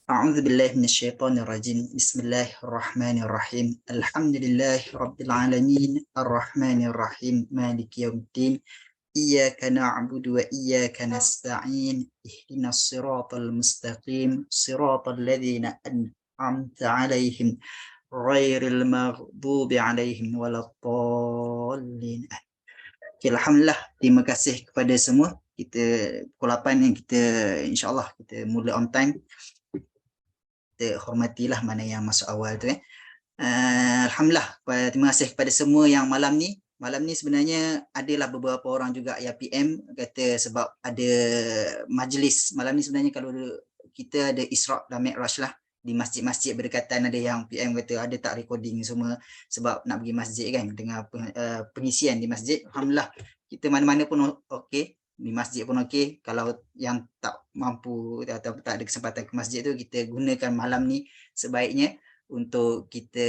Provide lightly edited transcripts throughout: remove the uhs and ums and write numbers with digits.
أعوذ بالله من الشيطان الرجيم بسم الله الرحمن الرحيم الحمد لله رب العالمين الرحمن الرحيم مالك يوم الدين إياك نعبد وإياك نستعين اهدنا الصراط المستقيم صراط الذين أنعمت عليهم غير المغضوب عليهم ولا الضالين. Okay, Alhamdulillah, terima kasih kepada semua. Kita pukul 8 yang kita insyaAllah kita mula on time. Kita hormatilah mana yang masuk awal tu. Alhamdulillah, terima kasih kepada semua yang malam ni. Malam ni sebenarnya adalah beberapa orang juga yang PM kata sebab ada majlis. Malam ni sebenarnya kalau kita ada Isra' dan Mi'raj lah. Di masjid-masjid berdekatan ada yang PM kata ada tak recording semua sebab nak pergi masjid kan, dengan pengisian di masjid. Alhamdulillah, kita mana-mana pun okey, di masjid pun okey. Kalau yang tak mampu atau tak ada kesempatan ke masjid tu, kita gunakan malam ni sebaiknya untuk kita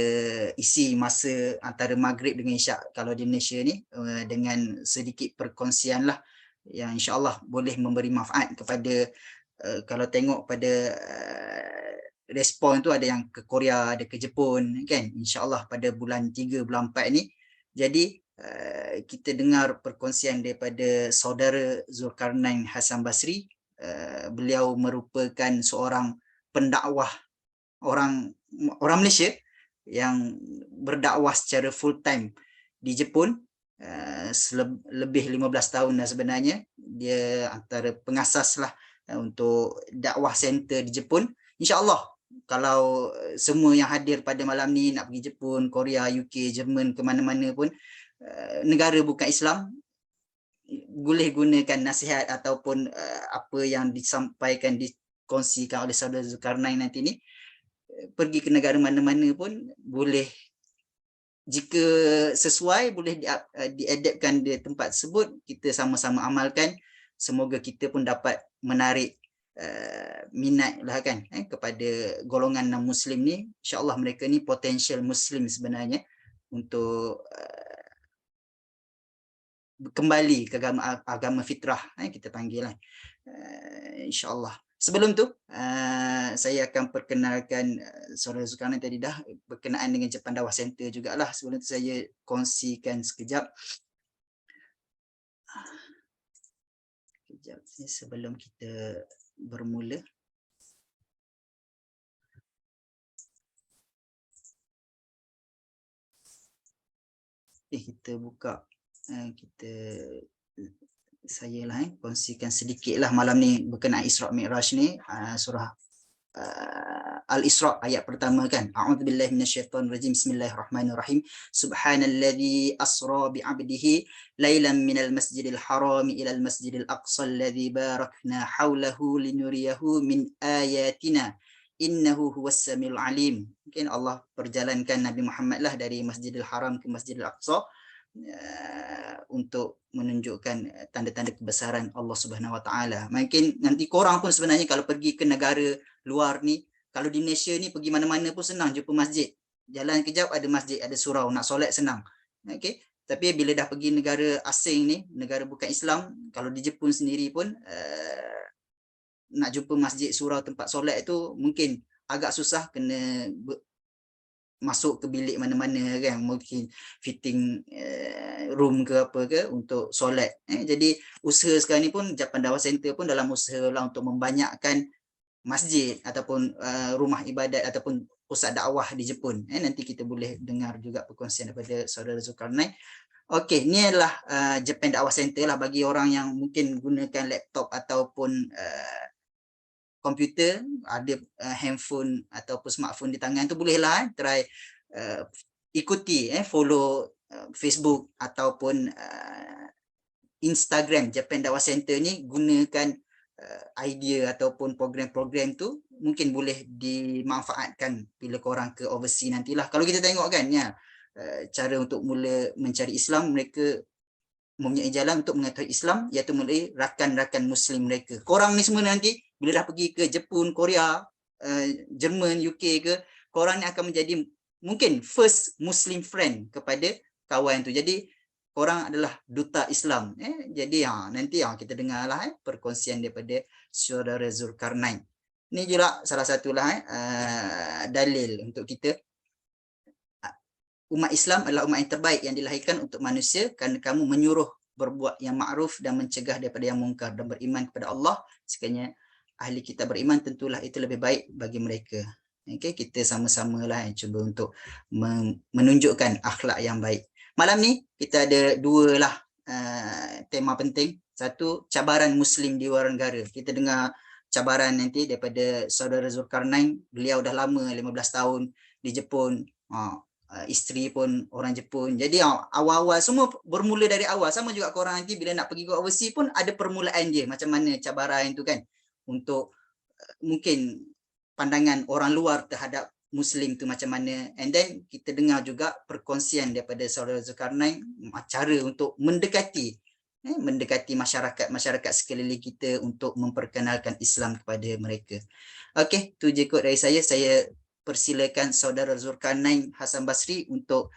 isi masa antara maghrib dengan isyak kalau di Malaysia ni dengan sedikit perkongsian lah yang insyaAllah boleh memberi manfaat kepada kalau tengok pada respon tu ada yang ke Korea, ada ke Jepun kan, insyaAllah pada bulan 3, bulan 4 ni. Jadi kita dengar perkongsian daripada saudara Zulkarnain Hasan Basri. Beliau merupakan seorang pendakwah orang Malaysia yang berdakwah secara full time di Jepun lebih 15 tahun dah sebenarnya. Dia antara pengasas lah untuk dakwah center di Jepun. InsyaAllah kalau semua yang hadir pada malam ni nak pergi Jepun, Korea, UK, Jerman, ke mana-mana pun negara bukan Islam, boleh gunakan nasihat ataupun apa yang disampaikan, dikongsikan oleh saudara Zulkarnain nanti ni. Pergi ke negara mana-mana pun boleh, jika sesuai boleh diadaptkan di tempat tersebut, kita sama-sama amalkan. Semoga kita pun dapat menarik minat lah kan kepada golongan non-Muslim ni. InsyaAllah mereka ni potential Muslim sebenarnya untuk kembali ke agama fitrah, kita panggil lah. InsyaAllah. Sebelum tu, saya akan perkenalkan saudara Zulkarnain tadi dah berkenaan dengan Jepun Dakwah Center jugalah. Sebelum tu saya kongsikan sekejap. Sekejap sebelum kita bermula. Kita buka, saya lah kongsikan sedikit lah malam ni berkenaan Isra' Mi'raj ni. Surah Al-Isra' ayat pertama kan. A'udzubillahi minasyaitonirrajim. Bismillahirrahmanirrahim. Subhanalladzi asra bi'abdihi lailan minal masjidil harami ilal masjidil aqsa alladzi barakna haulahu linuriyahu min ayatina innahu huwas samiul alim. Mungkin Allah perjalankan Nabi Muhammad lah dari Masjidil Haram ke Masjidil Aqsa untuk menunjukkan tanda-tanda kebesaran Allah Subhanahu Wa Taala. Mungkin nanti korang pun sebenarnya kalau pergi ke negara luar ni, kalau di Malaysia ni pergi mana-mana pun senang jumpa masjid. Jalan kejap ada masjid, ada surau, nak solat senang. Okey. Tapi bila dah pergi negara asing ni, negara bukan Islam, kalau di Jepun sendiri pun nak jumpa masjid, surau, tempat solat itu mungkin agak susah, kena masuk ke bilik mana-mana kan, mungkin fitting room ke apa ke untuk solat. Jadi usaha sekarang ni pun Jepun Dakwah Center pun dalam usaha lah untuk membanyakkan masjid ataupun rumah ibadat ataupun pusat dakwah di Jepun. Nanti kita boleh dengar juga perkongsian daripada saudara Zulkarnain. Okey, ni adalah Jepun Dakwah Center lah bagi orang yang mungkin gunakan laptop ataupun komputer, ada handphone ataupun smartphone di tangan tu, bolehlah try ikuti, follow Facebook ataupun Instagram Jepun Dakwah Center ni. Gunakan idea ataupun program-program tu mungkin boleh dimanfaatkan bila korang ke overseas nantilah. Kalau kita tengok kan ya, cara untuk mula mencari Islam, mereka mempunyai jalan untuk mengetahui Islam iaitu melalui rakan-rakan Muslim mereka. Korang ni semua nanti bila dah pergi ke Jepun, Korea, Jerman, UK ke, korang ni akan menjadi mungkin first Muslim friend kepada kawan tu. Jadi korang adalah duta Islam. Jadi nanti kita dengarlah perkongsian daripada saudara Zulkarnain. Ni juga salah satulah dalil untuk kita. Umat Islam adalah umat yang terbaik yang dilahirkan untuk manusia kerana kamu menyuruh berbuat yang ma'ruf dan mencegah daripada yang mungkar dan beriman kepada Allah. Sekiranya ahli kita beriman, tentulah itu lebih baik bagi mereka. Okay, kita sama-samalah yang cuba untuk menunjukkan akhlak yang baik. Malam ni kita ada dua lah tema penting. Satu, cabaran Muslim di luar negara. Kita dengar cabaran nanti daripada saudara Zulkarnain. Beliau dah lama 15 tahun di Jepun. Isteri pun orang Jepun. Jadi awal-awal semua bermula dari awal. Sama juga korang nanti bila nak pergi ke overseas pun ada permulaan dia. Macam mana cabaran itu kan. Untuk mungkin pandangan orang luar terhadap Muslim tu macam mana. And then kita dengar juga perkongsian daripada saudara Zulkarnain cara untuk mendekati masyarakat sekeliling kita untuk memperkenalkan Islam kepada mereka. Okey, tu je kot dari saya. Saya persilakan saudara Zulkarnain Hasan Basri untuk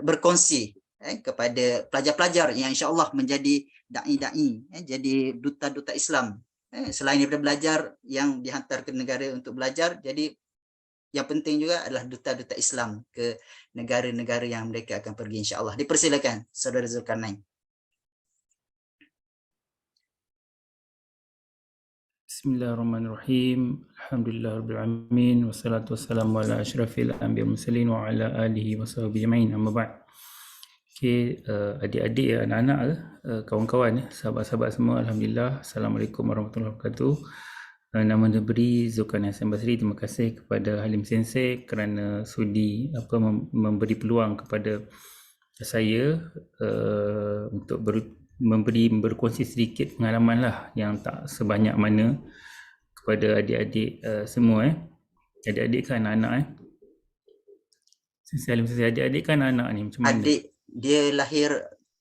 berkongsi kepada pelajar-pelajar yang insya-Allah menjadi dai-dai, jadi duta-duta Islam. Selain daripada belajar yang dihantar ke negara untuk belajar, jadi yang penting juga adalah duta-duta Islam ke negara-negara yang mereka akan pergi insya-Allah. Dipersilakan saudara Zulkarnain. Bismillahirrahmanirrahim. Alhamdulillahirabbil wassalatu wassalamu ala asyrafil anbiya'i wal mursalin wa ala alihi washabbihi ajmain. Amma ba'd. Okey, adik-adik, anak-anak, kawan-kawan, sahabat-sahabat semua, alhamdulillah. Assalamualaikum warahmatullahi wabarakatuh. Nama diberi Zulkarnain Hasan Basri. Terima kasih kepada Halim Sensei kerana sudi memberi peluang kepada saya untuk berkongsi sedikit pengalaman lah yang tak sebanyak mana kepada adik-adik semua. Adik-adik kan anak-anak adik-adik kan anak ni macam mana? Adik dia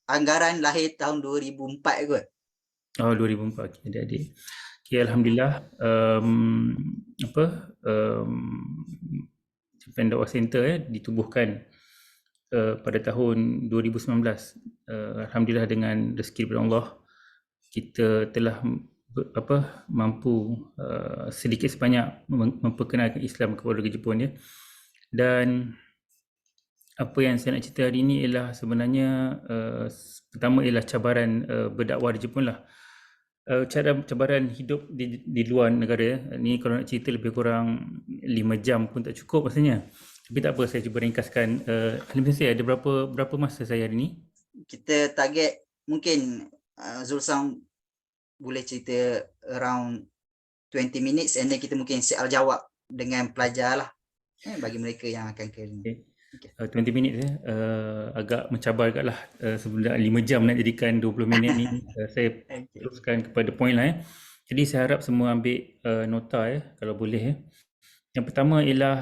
anggaran lahir tahun 2004 kot. Oh, 2004. Okay, adik-adik. Okay, alhamdulillah. Japan Dakwah Center ditubuhkan pada tahun 2019. Alhamdulillah dengan rezeki daripada Allah, kita telah mampu sedikit sebanyak memperkenalkan Islam kepada warga Jepun ya. Dan apa yang saya nak cerita hari ini ialah sebenarnya pertama ialah cabaran berdakwah di Jepun lah. Cabaran hidup di luar negara. Ni kalau nak cerita lebih kurang 5 jam pun tak cukup rasanya. Tapi tak apa, saya cuba ringkaskan. Halim Sensei, ada berapa masa saya hari ni? Kita target mungkin Zulsam boleh cerita around 20 minutes and then kita mungkin soal jawab dengan pelajar lah bagi mereka yang akan ke ni. Okay. 20 minit agak mencabar agak lah. Sebenarnya 5 jam nak jadikan 20 minit ni. Saya teruskan kepada poin lah. Jadi saya harap semua ambil nota kalau boleh. Yang pertama ialah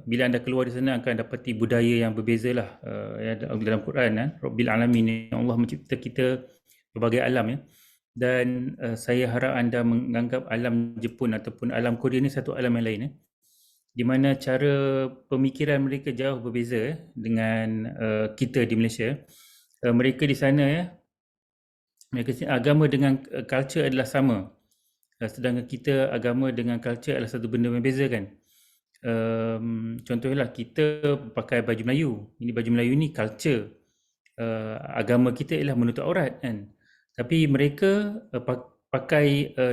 bila anda keluar di sana akan dapati budaya yang berbeza lah. Dalam Quran Rabbil Alamin, Allah mencipta kita berbagai alam ya. Dan saya harap anda menganggap alam Jepun ataupun alam Korea ni satu alam yang lain di mana cara pemikiran mereka jauh berbeza dengan kita di Malaysia. Mereka di sana mereka agama dengan culture adalah sama. Sedangkan kita agama dengan culture adalah satu benda yang berbeza kan. Contohnya kita pakai baju Melayu. Ini baju Melayu ni culture. Agama kita ialah menutup aurat kan. Tapi mereka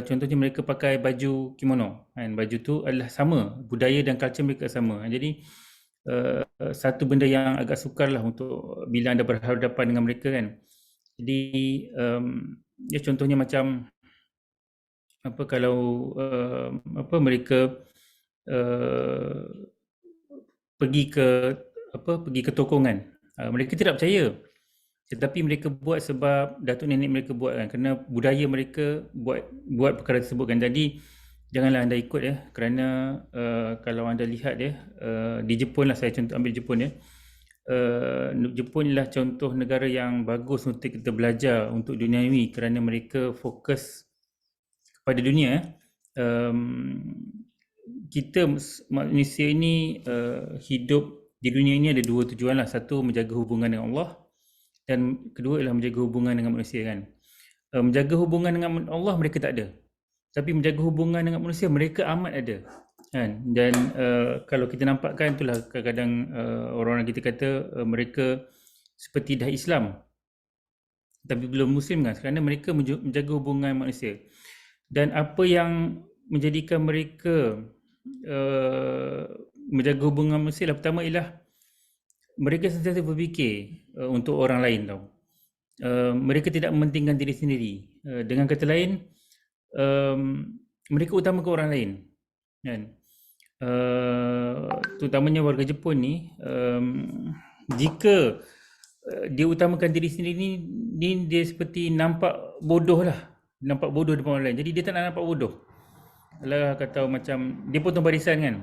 contohnya mereka pakai baju kimono kan. Baju tu adalah sama, budaya dan culture mereka sama. Jadi satu benda yang agak sukar lah untuk bila anda berhadapan dengan mereka kan. Jadi contohnya macam kalau mereka pergi ke toko kan, mereka tidak percaya, tetapi mereka buat sebab datuk nenek mereka buat kan, kerana budaya mereka buat perkara tersebut kan. Jadi janganlah anda ikut kerana kalau anda lihat di Jepun lah, saya contoh ambil Jepun Jepun ialah contoh negara yang bagus untuk kita belajar untuk duniawi kerana mereka fokus kepada dunia. Kita manusia ini hidup di dunia ini ada dua tujuan lah. Satu, menjaga hubungan dengan Allah, dan kedua ialah menjaga hubungan dengan manusia kan. Menjaga hubungan dengan Allah mereka tak ada. tapi menjaga hubungan dengan manusia mereka amat ada, kan. Dan kalau kita nampakkan itulah kadang-kadang orang-orang kita kata mereka seperti dah Islam tapi belum Muslim, kan, kerana mereka menjaga hubungan manusia. Dan apa yang menjadikan mereka menjaga hubungan manusia lah, pertama ialah mereka sentiasa berfikir untuk orang lain, tau. Mereka tidak mementingkan diri sendiri. Dengan kata lain, mereka utamakan orang lain, kan. Terutamanya warga Jepun ni, jika dia utamakan diri sendiri ni dia seperti nampak bodoh lah, nampak bodoh depan orang lain. Jadi dia tak nak nampak bodoh. Kalau kata macam dia potong barisan, kan,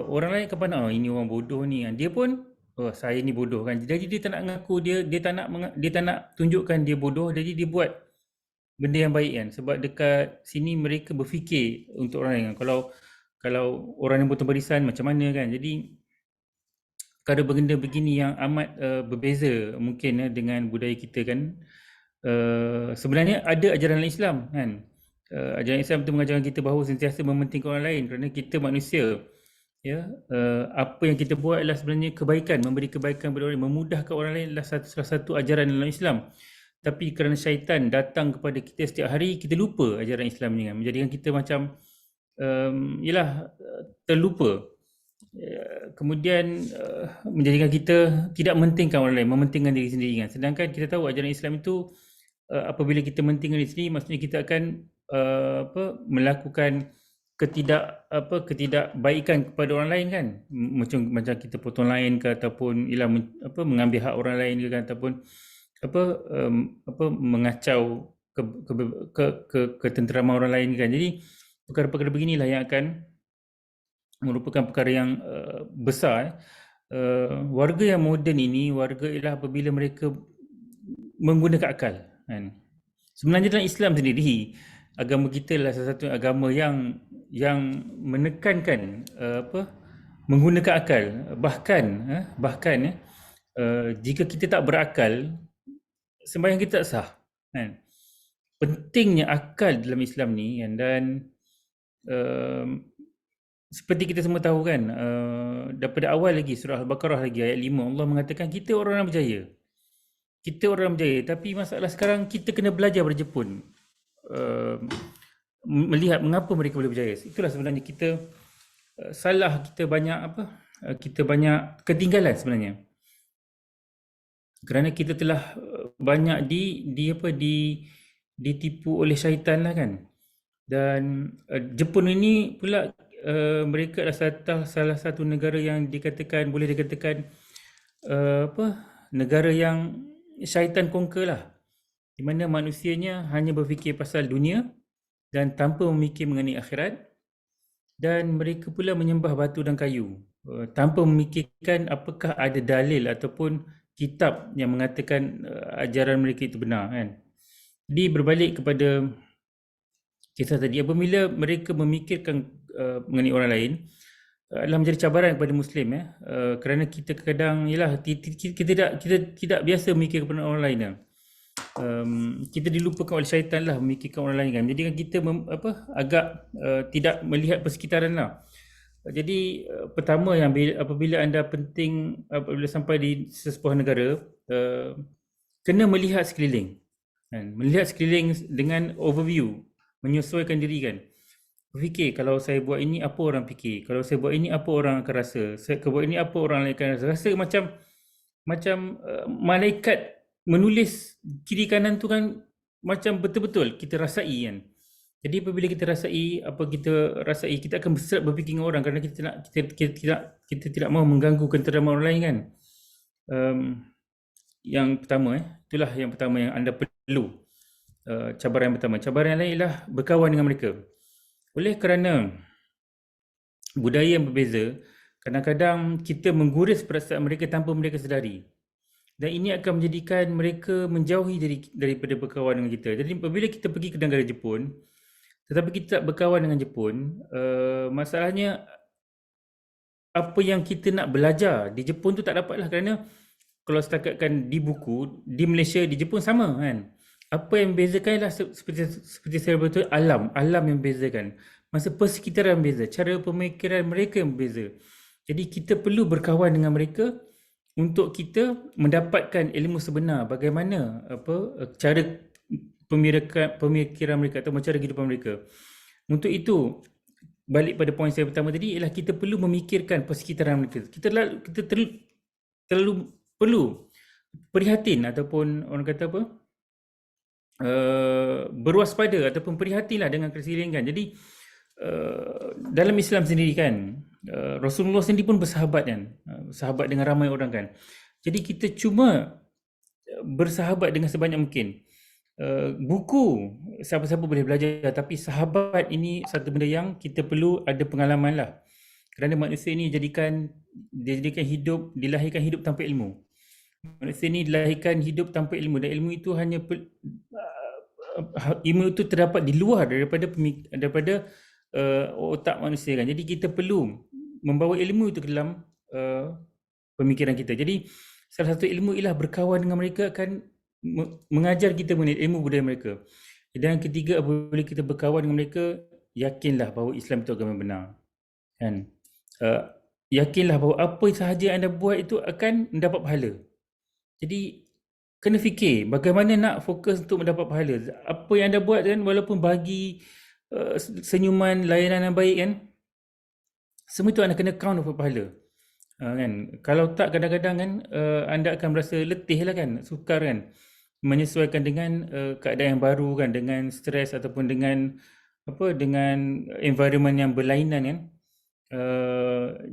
orang lain akan pandang, ini orang bodoh ni, kan. Dia pun, saya ni bodoh, kan. Jadi dia tak nak mengaku, dia tak nak tunjukkan dia bodoh. Jadi dia buat benda yang baik, kan. Sebab dekat sini mereka berfikir untuk orang lain, kan. Kalau orang yang potong barisan macam mana, kan. Jadi perkara benda begini yang amat berbeza mungkin dengan budaya kita, kan. Sebenarnya ada ajaran Islam, kan. Ajaran Islam itu mengajarkan kita bahawa sentiasa mementingkan orang lain kerana kita manusia, ya. Apa yang kita buat adalah sebenarnya kebaikan, memberi kebaikan kepada orang lain, memudahkan orang lain adalah salah satu ajaran dalam Islam. Tapi kerana syaitan datang kepada kita setiap hari, kita lupa ajaran Islam ni, kan. Menjadikan kita macam terlupa. Kemudian menjadikan kita tidak mementingkan orang lain, mementingkan diri sendiri, kan. Sedangkan kita tahu ajaran Islam itu apabila kita mementingkan diri sendiri, maksudnya kita akan melakukan ketidakbaikan kepada orang lain, kan. Macam kita potong lain ke, ataupun mengambil hak orang lain ke, kan, ataupun mengacau ketenteraman orang lain, kan. Jadi perkara-perkara beginilah yang akan merupakan perkara yang besar. Warga yang moden ini, warga ialah apabila mereka menggunakan akal, kan. Sebenarnya dalam Islam sendiri, agama kita adalah salah satu agama yang menekankan menggunakan akal. Bahkan jika kita tak berakal, sembahyang kita tak sah, kan. Pentingnya akal dalam Islam ni, kan. Dan seperti kita semua tahu, kan, daripada awal lagi surah Al-Baqarah lagi ayat 5, Allah mengatakan kita orang berjaya. Kita orang berjaya, tapi masalah sekarang kita kena belajar dari Jepun, melihat mengapa mereka boleh berjaya. Itulah sebenarnya kita salah, kita banyak ketinggalan sebenarnya. Kerana kita telah banyak ditipu oleh syaitan lah, kan. Dan Jepun ini pula mereka adalah salah satu negara yang boleh dikatakan negara yang syaitan conquer lah, di mana manusianya hanya berfikir pasal dunia dan tanpa memikir mengenai akhirat. Dan mereka pula menyembah batu dan kayu tanpa memikirkan apakah ada dalil ataupun kitab yang mengatakan ajaran mereka itu benar, kan. Jadi berbalik kepada kisah tadi, apabila mereka memikirkan mengenai orang lain, adalah menjadi cabaran kepada Muslim, ya. Kerana kita kadang kita tidak biasa memikir kepada orang lain, ya. Kita dilupakan oleh syaitan lah memikirkan orang lain, kan. Jadi kan kita agak tidak melihat persekitaran lah. Jadi pertama yang apabila anda apabila sampai di sesebuah negara, kena melihat sekeliling, kan. Melihat sekeliling dengan overview, menyesuaikan diri, kan. Berfikir, kalau saya buat ini apa orang fikir, kalau saya buat ini apa orang akan rasa, saya buat ini apa orang lain akan rasa macam malaikat menulis kiri kanan tu, kan, macam betul-betul kita rasai, kan. Jadi apabila kita rasai, kita akan berfikir dengan orang, kerana kita tidak mahu mengganggu ketenteraman orang lain, kan. Yang pertama, itulah yang pertama yang anda perlu. Cabaran yang pertama. Cabaran yang lain ialah berkawan dengan mereka. Oleh kerana budaya yang berbeza, kadang-kadang kita menggurus perasaan mereka tanpa mereka sedari. Dan ini akan menjadikan mereka menjauhi daripada berkawan dengan kita. Jadi apabila kita pergi ke negara Jepun, tetapi kita tak berkawan dengan Jepun, masalahnya apa yang kita nak belajar di Jepun tu tak dapatlah, kerana kalau setakat kan di buku, di Malaysia, di Jepun sama, kan. Apa yang membezakan ialah seperti saya betul alam yang membezakan. Masa persekitaran beza, cara pemikiran mereka yang berbeza. Jadi kita perlu berkawan dengan mereka untuk kita mendapatkan ilmu sebenar bagaimana cara pemikiran mereka atau cara kehidupan mereka. Untuk itu, balik pada poin saya pertama tadi ialah kita perlu memikirkan persekitaran mereka. Kita terlalu perlu prihatin ataupun orang kata apa? Berwaspada ataupun prihatinlah dengan keselilingan. Jadi dalam Islam sendiri kan, Rasulullah sendiri pun bersahabat kan, sahabat dengan ramai orang kan. Jadi kita cuma bersahabat dengan sebanyak mungkin. Buku siapa-siapa boleh belajar, tapi sahabat ini satu benda yang kita perlu ada pengalaman lah. Kerana manusia ini dilahirkan hidup tanpa ilmu. Manusia ini dilahirkan hidup tanpa ilmu, dan ilmu itu ilmu itu terdapat di luar daripada otak manusia kan. Jadi kita perlu membawa ilmu itu ke dalam pemikiran kita. Jadi salah satu ilmu ialah berkawan dengan mereka akan mengajar kita mengenai ilmu budaya mereka. Dan ketiga, apabila kita berkawan dengan mereka, yakinlah bahawa Islam itu agama benar. Kan? Yakinlah bahawa apa sahaja yang anda buat itu akan mendapat pahala. Jadi kena fikir bagaimana nak fokus untuk mendapat pahala. Apa yang anda buat kan, walaupun bagi senyuman, layanan yang baik kan, semua itu anda kena count dapat pahala. Kan? Kalau tak, kadang-kadang kan anda akan merasa letih lah kan, sukar kan, menyesuaikan dengan keadaan yang baru kan, dengan stres ataupun dengan environment yang berlainan kan.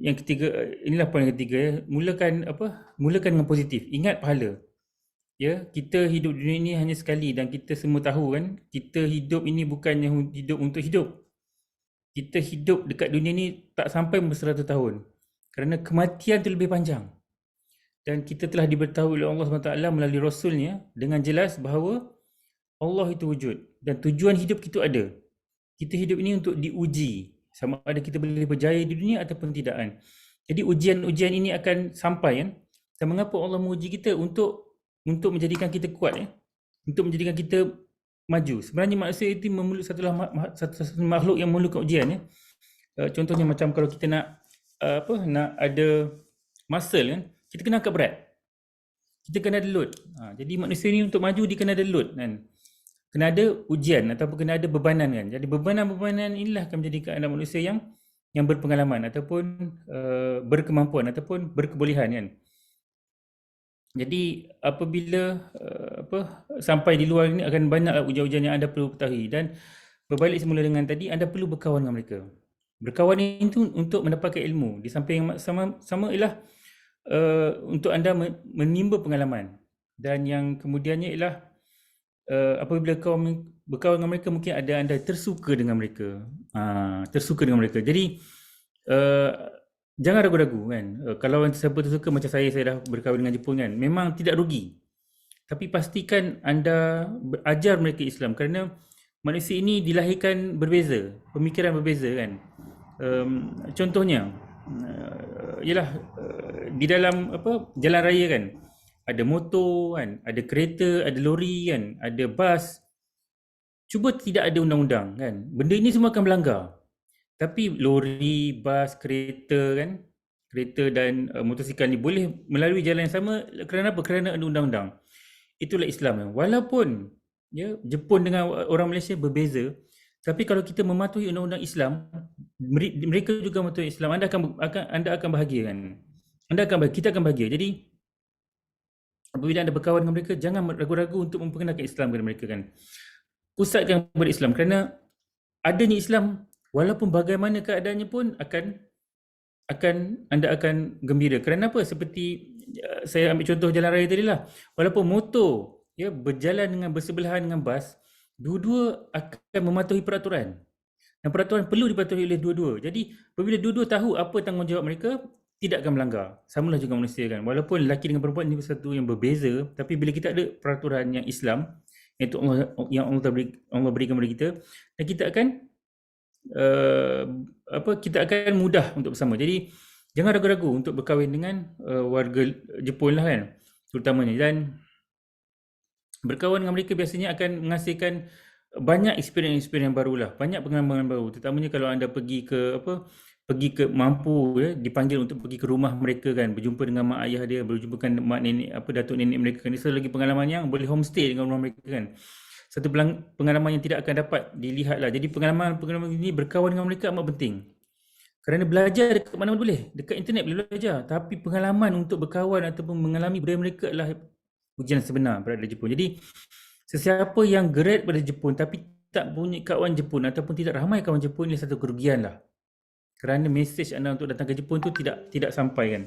Yang ketiga, inilah poin ketiga ya. Mulakan dengan positif. Ingat pahala. Ya, kita hidup di dunia ini hanya sekali, dan kita semua tahu kan, kita hidup ini bukannya hidup untuk hidup. Kita hidup dekat dunia ini tak sampai 100 tahun. Kerana kematian itu lebih panjang. Dan kita telah diberitahu oleh Allah SWT melalui Rasulnya dengan jelas bahawa Allah itu wujud dan tujuan hidup kita ada. Kita hidup ini untuk diuji, sama ada kita boleh berjaya di dunia ataupun tidak kan. Jadi ujian-ujian ini akan sampai kan. Dan mengapa Allah menguji kita? Untuk menjadikan kita kuat ya. Untuk menjadikan kita maju. Sebenarnya manusia itu satu makhluk yang memerlukan ujian ya. Contohnya macam kalau kita nak ada muscle kan, kita kena angkat berat. Kita kena ada load. Jadi manusia ni untuk maju dia kena ada load kan. Kena ada ujian ataupun kena ada bebanan kan. Jadi bebanan-bebanan inilah akan menjadikan anak manusia yang berpengalaman ataupun berkemampuan ataupun berkebolehan kan. Jadi apabila sampai di luar ini akan banyaklah ujian-ujian yang anda perlu ketahui. Dan berbalik semula dengan tadi, anda perlu berkawan dengan mereka. Berkawan itu untuk mendapatkan ilmu. Di samping yang sama ialah untuk anda menimba pengalaman. Dan yang kemudiannya ialah apabila kau berkawan dengan mereka, mungkin ada anda tersuka dengan mereka. Jadi jangan ragu-ragu kan. Kalau siapa tersuka macam saya dah berkahwin dengan Jepun kan, memang tidak rugi. Tapi pastikan anda ajar mereka Islam, kerana manusia ini dilahirkan berbeza, pemikiran berbeza kan. Contohnya ialah di dalam jalan raya kan, ada motor kan, ada kereta, ada lori kan, ada bas. Cuba tidak ada undang-undang kan. Benda ini semua akan melanggar. Tapi lori, bas, kereta kan, kereta dan motosikal ni boleh melalui jalan yang sama. Kerana apa? Kerana ada undang-undang. Itulah Islam. Walaupun ya, Jepun dengan orang Malaysia berbeza, tapi kalau kita mematuhi undang-undang Islam, mereka juga mematuhi Islam, anda akan bahagia kan. Kita akan bahagia. Jadi apabila anda berkawan dengan mereka, jangan ragu-ragu untuk memperkenalkan Islam kepada mereka kan. Pusatkan kepada Islam, kerana adanya Islam, walaupun bagaimana keadaannya pun anda akan gembira. Kerana apa? Seperti saya ambil contoh jalan raya tadi lah. Walaupun motor ya berjalan dengan bersebelahan dengan bas, dua-dua akan mematuhi peraturan. Dan peraturan perlu dipatuhi oleh dua-dua. Jadi apabila dua-dua tahu apa tanggungjawab mereka, tidak akan melanggar. Samalah juga manusia kan. Walaupun lelaki dengan perempuan ini satu yang berbeza, tapi bila kita ada peraturan yang Islam, iaitu Allah berikan kepada kita, dan kita akan kita akan mudah untuk bersama. Jadi jangan ragu-ragu untuk berkahwin dengan warga Jepun lah kan, terutamanya. Dan berkawan dengan mereka biasanya akan menghasilkan banyak experience-experience yang barulah, banyak pengalaman baru. Terutamanya kalau anda pergi ke mampu ya, dipanggil untuk pergi ke rumah mereka kan, berjumpa dengan mak ayah dia, berjumpa dengan mak nenek datuk nenek mereka kan. Itu lagi pengalaman yang boleh homestay dengan rumah mereka kan. Satu pengalaman yang tidak akan dapat dilihat lah. Jadi pengalaman ini berkawan dengan mereka amat penting. Kerana belajar dekat mana-mana boleh, dekat internet boleh belajar, tapi pengalaman untuk berkawan ataupun mengalami budaya mereka adalah ujian sebenar berada di Jepun. Jadi sesiapa yang grad pada Jepun tapi tak punya kawan Jepun ataupun tidak ramai kawan Jepun, ini satu kerugian lah. Kerana mesej anda untuk datang ke Jepun tu tidak sampai kan.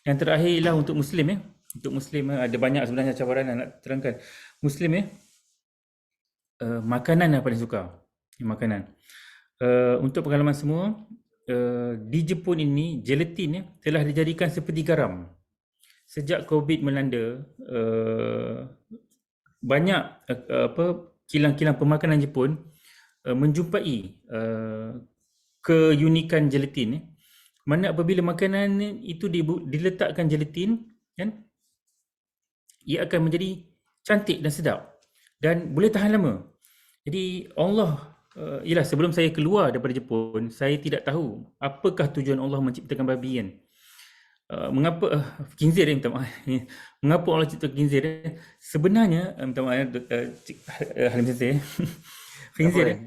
Yang terakhir ialah untuk Muslim ya. Untuk Muslim ada banyak sebenarnya cabaran yang nak terangkan. Muslim ya, makanan yang paling suka. Makanan. Untuk pengalaman semua, di Jepun ini gelatin ya, telah dijadikan seperti garam. Sejak COVID melanda, banyak kilang-kilang pemakanan Jepun menjumpai keunikan gelatin. Mana apabila makanan itu diletakkan gelatin kan, ia akan menjadi cantik dan sedap dan boleh tahan lama. Jadi Allah ialah sebelum saya keluar daripada Jepun, saya tidak tahu apakah tujuan Allah menciptakan babi kan. Mengapa khinzir minta maaf. Mengapa Allah cipta khinzir? Sebenarnya minta maaf Halim Sensei. Khinzir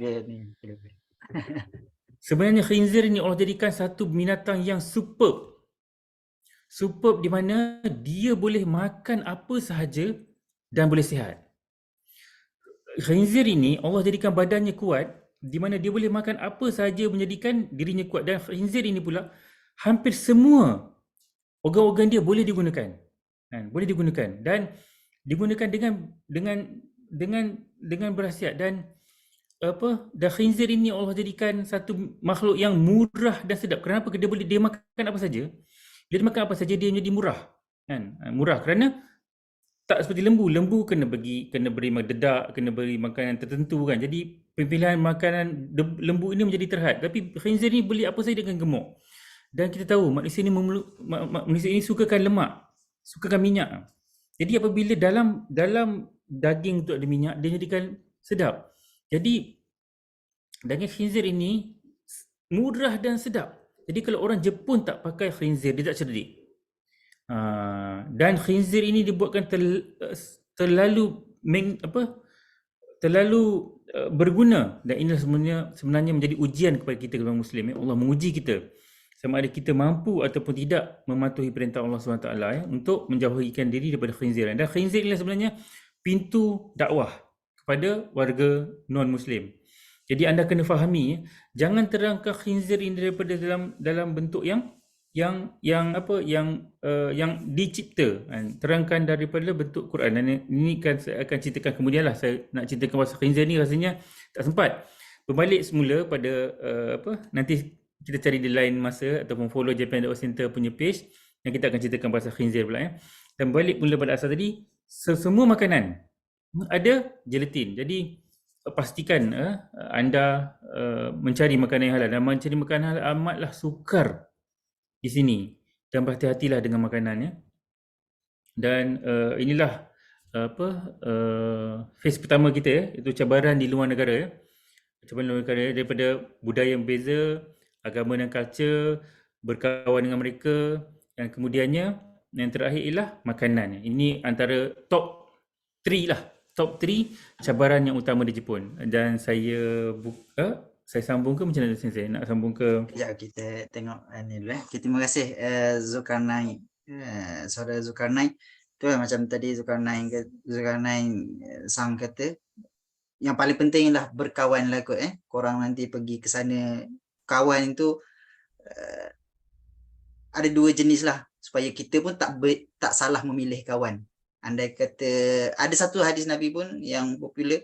sebenarnya khinzir ni Allah jadikan satu binatang yang superb. Superb di mana dia boleh makan apa sahaja dan boleh sihat. Khinzir ini Allah jadikan badannya kuat di mana dia boleh makan apa sahaja menjadikan dirinya kuat, dan khinzir ini pula hampir semua organ-organ dia boleh digunakan. Boleh digunakan dan digunakan dengan berhasiat. Dan dan khinzir ini Allah jadikan satu makhluk yang murah dan sedap. Kenapa? Dia makan apa saja. Dia makan apa saja dia menjadi murah. Murah kerana tak seperti lembu. Lembu kena beri dedak, kena beri makanan tertentu kan. Jadi pilihan makanan lembu ini menjadi terhad. Tapi khinzir ni beli apa saja dengan gemuk. Dan kita tahu manusia ini sukakan lemak, sukakan minyak. Jadi apabila dalam daging tu ada minyak, dia jadikan sedap. Jadi daging khinzir ini murah dan sedap. Jadi kalau orang Jepun tak pakai khinzir, dia tak cerdik. Dan khinzir ini dibuatkan terlalu berguna, dan inilah sebenarnya menjadi ujian kepada kita sebagai Muslim. Allah menguji kita sama ada kita mampu ataupun tidak mematuhi perintah Allah SWT untuk menjauhikan diri daripada khinzir. Dan khinzir inilah sebenarnya pintu dakwah kepada warga non-Muslim. Jadi anda kena fahami, jangan terangkan khinzir ini daripada dalam bentuk yang dicipta. Terangkan daripada bentuk Quran. Dan ini kan saya akan ceritakan kemudian lah. Saya nak ceritakan pasal khinzir ni rasanya tak sempat. Berbalik semula pada nanti kita cari di lain masa ataupun follow Japan Dakwah Center punya page yang kita akan ceritakan pasal khinzir pula ya. Dan balik mula pada asal tadi, semua makanan ada gelatin. Jadi pastikan anda mencari makanan yang halal. Dan mencari makanan halal amatlah sukar di sini, dan berhati-hatilah dengan makanannya. Dan inilah phase pertama kita ya, itu cabaran di luar negara ya. Cabaran luar negara daripada budaya yang berbeza, agama dan culture, berkawan dengan mereka, dan kemudiannya yang terakhir ialah makanan. Ini antara top 3 lah. Top 3 cabaran yang utama di Jepun. Dan saya sambung ke macam mana Sensei? Nak sambung ke? Ya, kita tengok ni dulu. Terima kasih Zulkarnain. Saudara Zulkarnain. Tu macam tadi Zulkarnain sang kata, yang paling penting ialah berkawan lah kot. Korang nanti pergi ke sana, kawan itu ada 2 jenis lah, supaya kita pun tak salah memilih kawan. Andai kata ada satu hadis Nabi pun yang popular,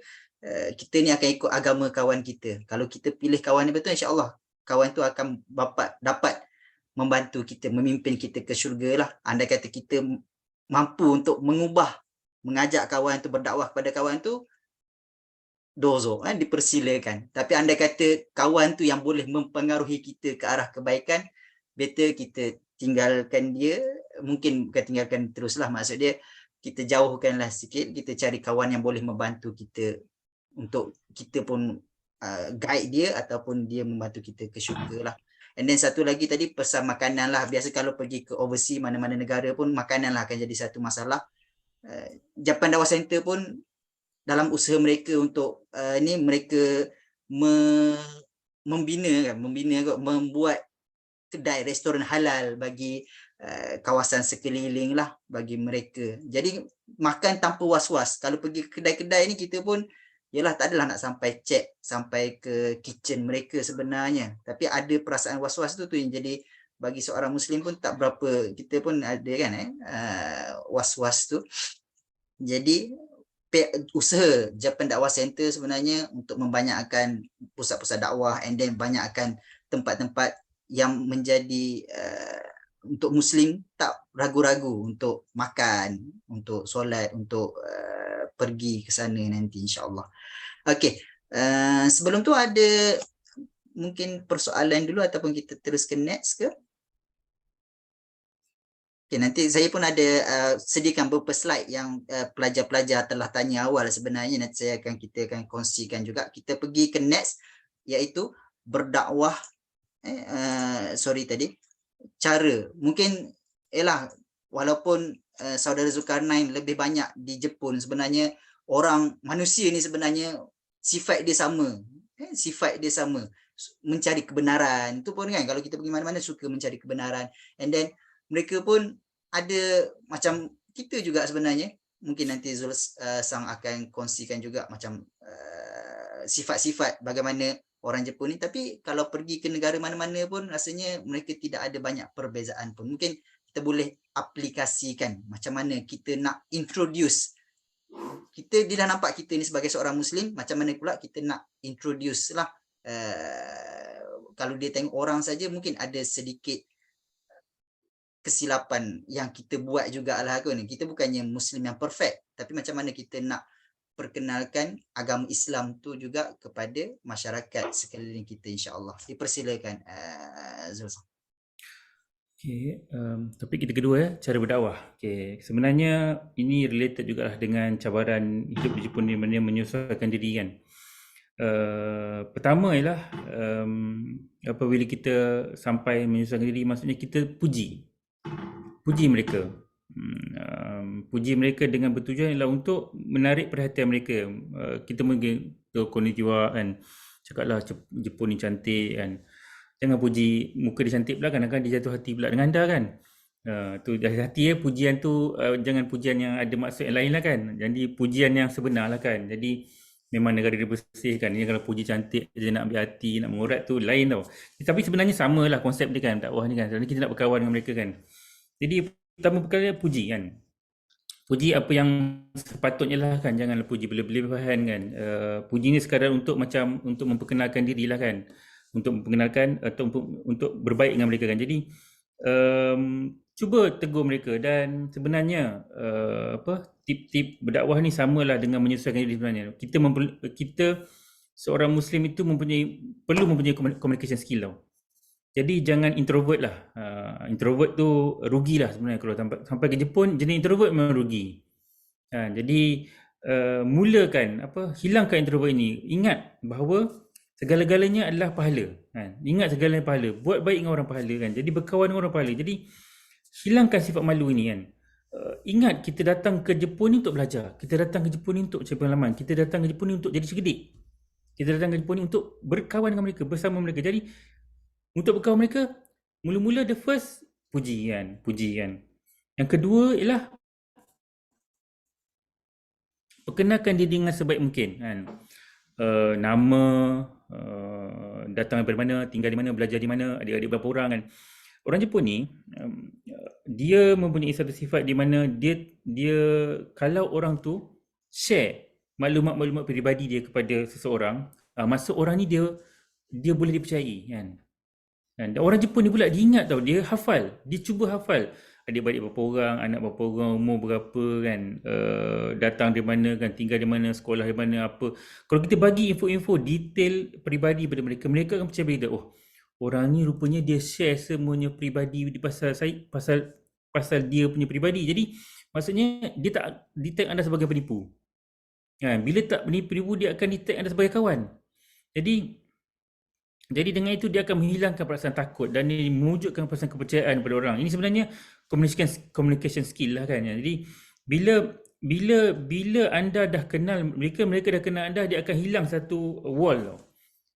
kita ni akan ikut agama kawan kita. Kalau kita pilih kawan ni betul, insya-Allah kawan tu akan dapat membantu kita, memimpin kita ke syurga lah. Andai kata kita mampu untuk mengajak kawan tu, berdakwah kepada kawan tu, dozo, dipersilakan. Tapi andai kata kawan tu yang boleh mempengaruhi kita ke arah kebaikan, better kita tinggalkan dia. Mungkin bukan tinggalkan teruslah, maksud dia kita jauhkanlah sikit, kita cari kawan yang boleh membantu kita untuk kita pun guide dia ataupun dia membantu kita ke syurga lah. And then satu lagi tadi pesan makanan lah. Biasa kalau pergi ke overseas mana-mana negara pun makanan lah akan jadi satu masalah. Japan Dawah Center pun dalam usaha mereka untuk ni mereka membuat kedai restoran halal bagi kawasan sekeliling lah bagi mereka. Jadi makan tanpa was-was. Kalau pergi kedai-kedai ni kita pun yalah tak adalah nak sampai check sampai ke kitchen mereka sebenarnya. Tapi ada perasaan was-was tu yang jadi bagi seorang Muslim pun tak berapa, kita pun ada kan was-was tu. Jadi usaha Japan Dakwah Center sebenarnya untuk membanyakkan pusat-pusat dakwah and then banyakkan tempat-tempat yang menjadi untuk Muslim tak ragu-ragu untuk makan, untuk solat, untuk pergi ke sana nanti insyaAllah. Okey, sebelum tu ada mungkin persoalan dulu ataupun kita terus ke next ke? Okay, nanti saya pun ada sediakan beberapa slide yang pelajar-pelajar telah tanya awal sebenarnya. Nanti kita akan kongsikan juga. Kita pergi ke next iaitu berdakwah cara. Mungkin walaupun saudara Zulkarnain lebih banyak di Jepun, sebenarnya orang manusia ni sebenarnya sifat dia sama, mencari kebenaran. Itu pun kan kalau kita pergi mana-mana suka mencari kebenaran. And then mereka pun ada macam kita juga sebenarnya. Mungkin nanti Zul Sang akan kongsikan juga macam sifat-sifat bagaimana orang Jepun ni. Tapi kalau pergi ke negara mana-mana pun rasanya mereka tidak ada banyak perbezaan pun. Mungkin kita boleh aplikasikan macam mana kita nak introduce. Dia dah nampak kita ni sebagai seorang Muslim, macam mana pula kita nak introduce lah. Kalau dia tengok orang saja mungkin ada sedikit kesilapan yang kita buat jugalah kan. Kita bukannya Muslim yang perfect, tapi macam mana kita nak perkenalkan agama Islam tu juga kepada masyarakat sekeliling kita insya-Allah. Dipersilakan Zulsan. Okay, topik kita kedua cara berdakwah. Okay, sebenarnya ini related juga dengan cabaran hidup di Jepun di mana menyesuaikan diri kan. Pertama ialah apabila kita sampai menyesuaikan diri, maksudnya kita puji mereka. Puji mereka dengan bertujuan ialah untuk menarik perhatian mereka. Kita mungkin konnichiwa kan, cakaplah Jepun ni cantik kan. Jangan puji muka dia cantik pula, kadang-kadang dia jatuh hati pula dengan anda kan. Tu jatuh hati pujian tu jangan pujian yang ada maksud yang lain lah kan. Jadi pujian yang sebenar lah kan. Jadi memang negara dia bersih kan. Ini kalau puji cantik dia nak ambil hati, nak mengurat tu lain tau. Tapi sebenarnya sama lah konsep dia kan, dakwah ni kan. Sebenarnya kita nak berkawan dengan mereka kan. Jadi pertama perkara puji kan. Puji apa yang sepatutnya lah kan. Janganlah puji berlebihan kan. Puji ni sekadar untuk memperkenalkan diri lah kan. Untuk memperkenalkan atau untuk berbaik dengan mereka kan. Jadi cuba tegur mereka. Dan sebenarnya tip-tip berdakwah ni samalah dengan menyesuaikan diri sebenarnya. Kita seorang Muslim itu perlu mempunyai communication skill tau. Jadi jangan introvert lah. Introvert tu rugilah sebenarnya kalau sampai ke Jepun. Jenis introvert memang rugi. Jadi mulakan hilangkan introvert ini. Ingat bahawa segala-galanya adalah pahala. Ingat segalanya pahala. Buat baik dengan orang pahala kan. Jadi berkawan dengan orang pahala. Jadi hilangkan sifat malu ini kan. Ingat kita datang ke Jepun ni untuk belajar. Kita datang ke Jepun ni untuk cari pengalaman. Kita datang ke Jepun ni untuk jadi segedik. Kita datang ke Jepun ni untuk berkawan dengan mereka, bersama mereka. Jadi untuk berkawan mereka, mula-mula the first puji kan. Yang kedua ialah perkenalkan diri dengan sebaik mungkin kan. Nama, datang daripada mana, tinggal di mana, belajar di mana, adik-adik berapa orang kan. Orang Jepun ni dia mempunyai satu sifat di mana dia kalau orang tu share maklumat-maklumat peribadi dia kepada seseorang, masa orang ni dia boleh dipercayai kan. Dan orang Jepun ni pula dia ingat tau, dia hafal, dia cuba hafal adik-beradik berapa orang, anak berapa orang, umur berapa kan, datang dari mana kan, tinggal di mana, sekolah di mana, apa. Kalau kita bagi info-info detail peribadi pada mereka, mereka akan percaya kita, oh orang ni rupanya dia share semuanya peribadi pasal pasal dia punya peribadi. Jadi maksudnya dia tak detect anda sebagai penipu. Bila tak penipu, dia akan detect anda sebagai kawan. Jadi dengan itu dia akan menghilangkan perasaan takut dan dia mewujudkan perasaan kepercayaan pada orang. Ini sebenarnya communication skill lah kan. Jadi bila anda dah kenal mereka dah kenal anda, dia akan hilang satu wall tau.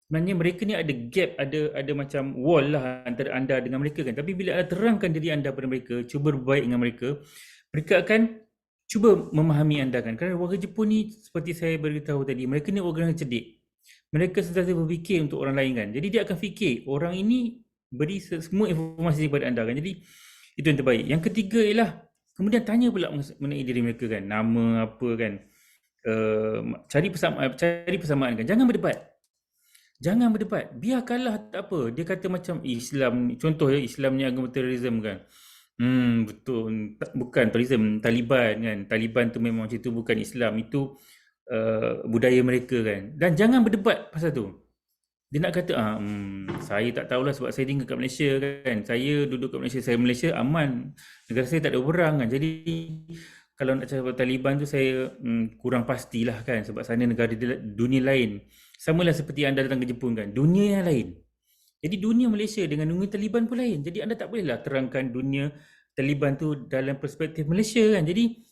Sebenarnya mereka ni ada gap, ada macam wall lah antara anda dengan mereka kan. Tapi bila anda terangkan diri anda pada mereka, cuba berbaik dengan mereka, mereka akan cuba memahami anda kan. Kerana warga Jepun ni seperti saya beritahu tadi, mereka ni orang yang cerdik. Mereka sentiasa berfikir untuk orang lain kan. Jadi dia akan fikir orang ini beri semua informasi kepada anda kan. Jadi itu yang terbaik. Yang ketiga ialah kemudian tanya pula mengenai diri mereka kan. Nama apa kan. Cari persamaan kan. Jangan berdebat. Biar kalah tak apa. Dia kata macam Islam, contoh ya, Islam ni agama terorisme kan. Betul. Bukan terorisme, Taliban kan. Taliban tu memang macam tu, bukan Islam. Itu budaya mereka kan. Dan jangan berdebat pasal tu. Dia nak kata saya tak tahulah sebab saya tinggal kat Malaysia kan. Saya duduk kat Malaysia, saya Malaysia aman. Negara saya tak ada orang kan. Jadi kalau nak cakap Taliban tu saya kurang pastilah kan, sebab sana negara dunia lain. Samalah seperti anda datang ke Jepun kan. Dunia yang lain. Jadi dunia Malaysia dengan dunia Taliban pun lain. Jadi anda tak bolehlah terangkan dunia Taliban tu dalam perspektif Malaysia kan. Jadi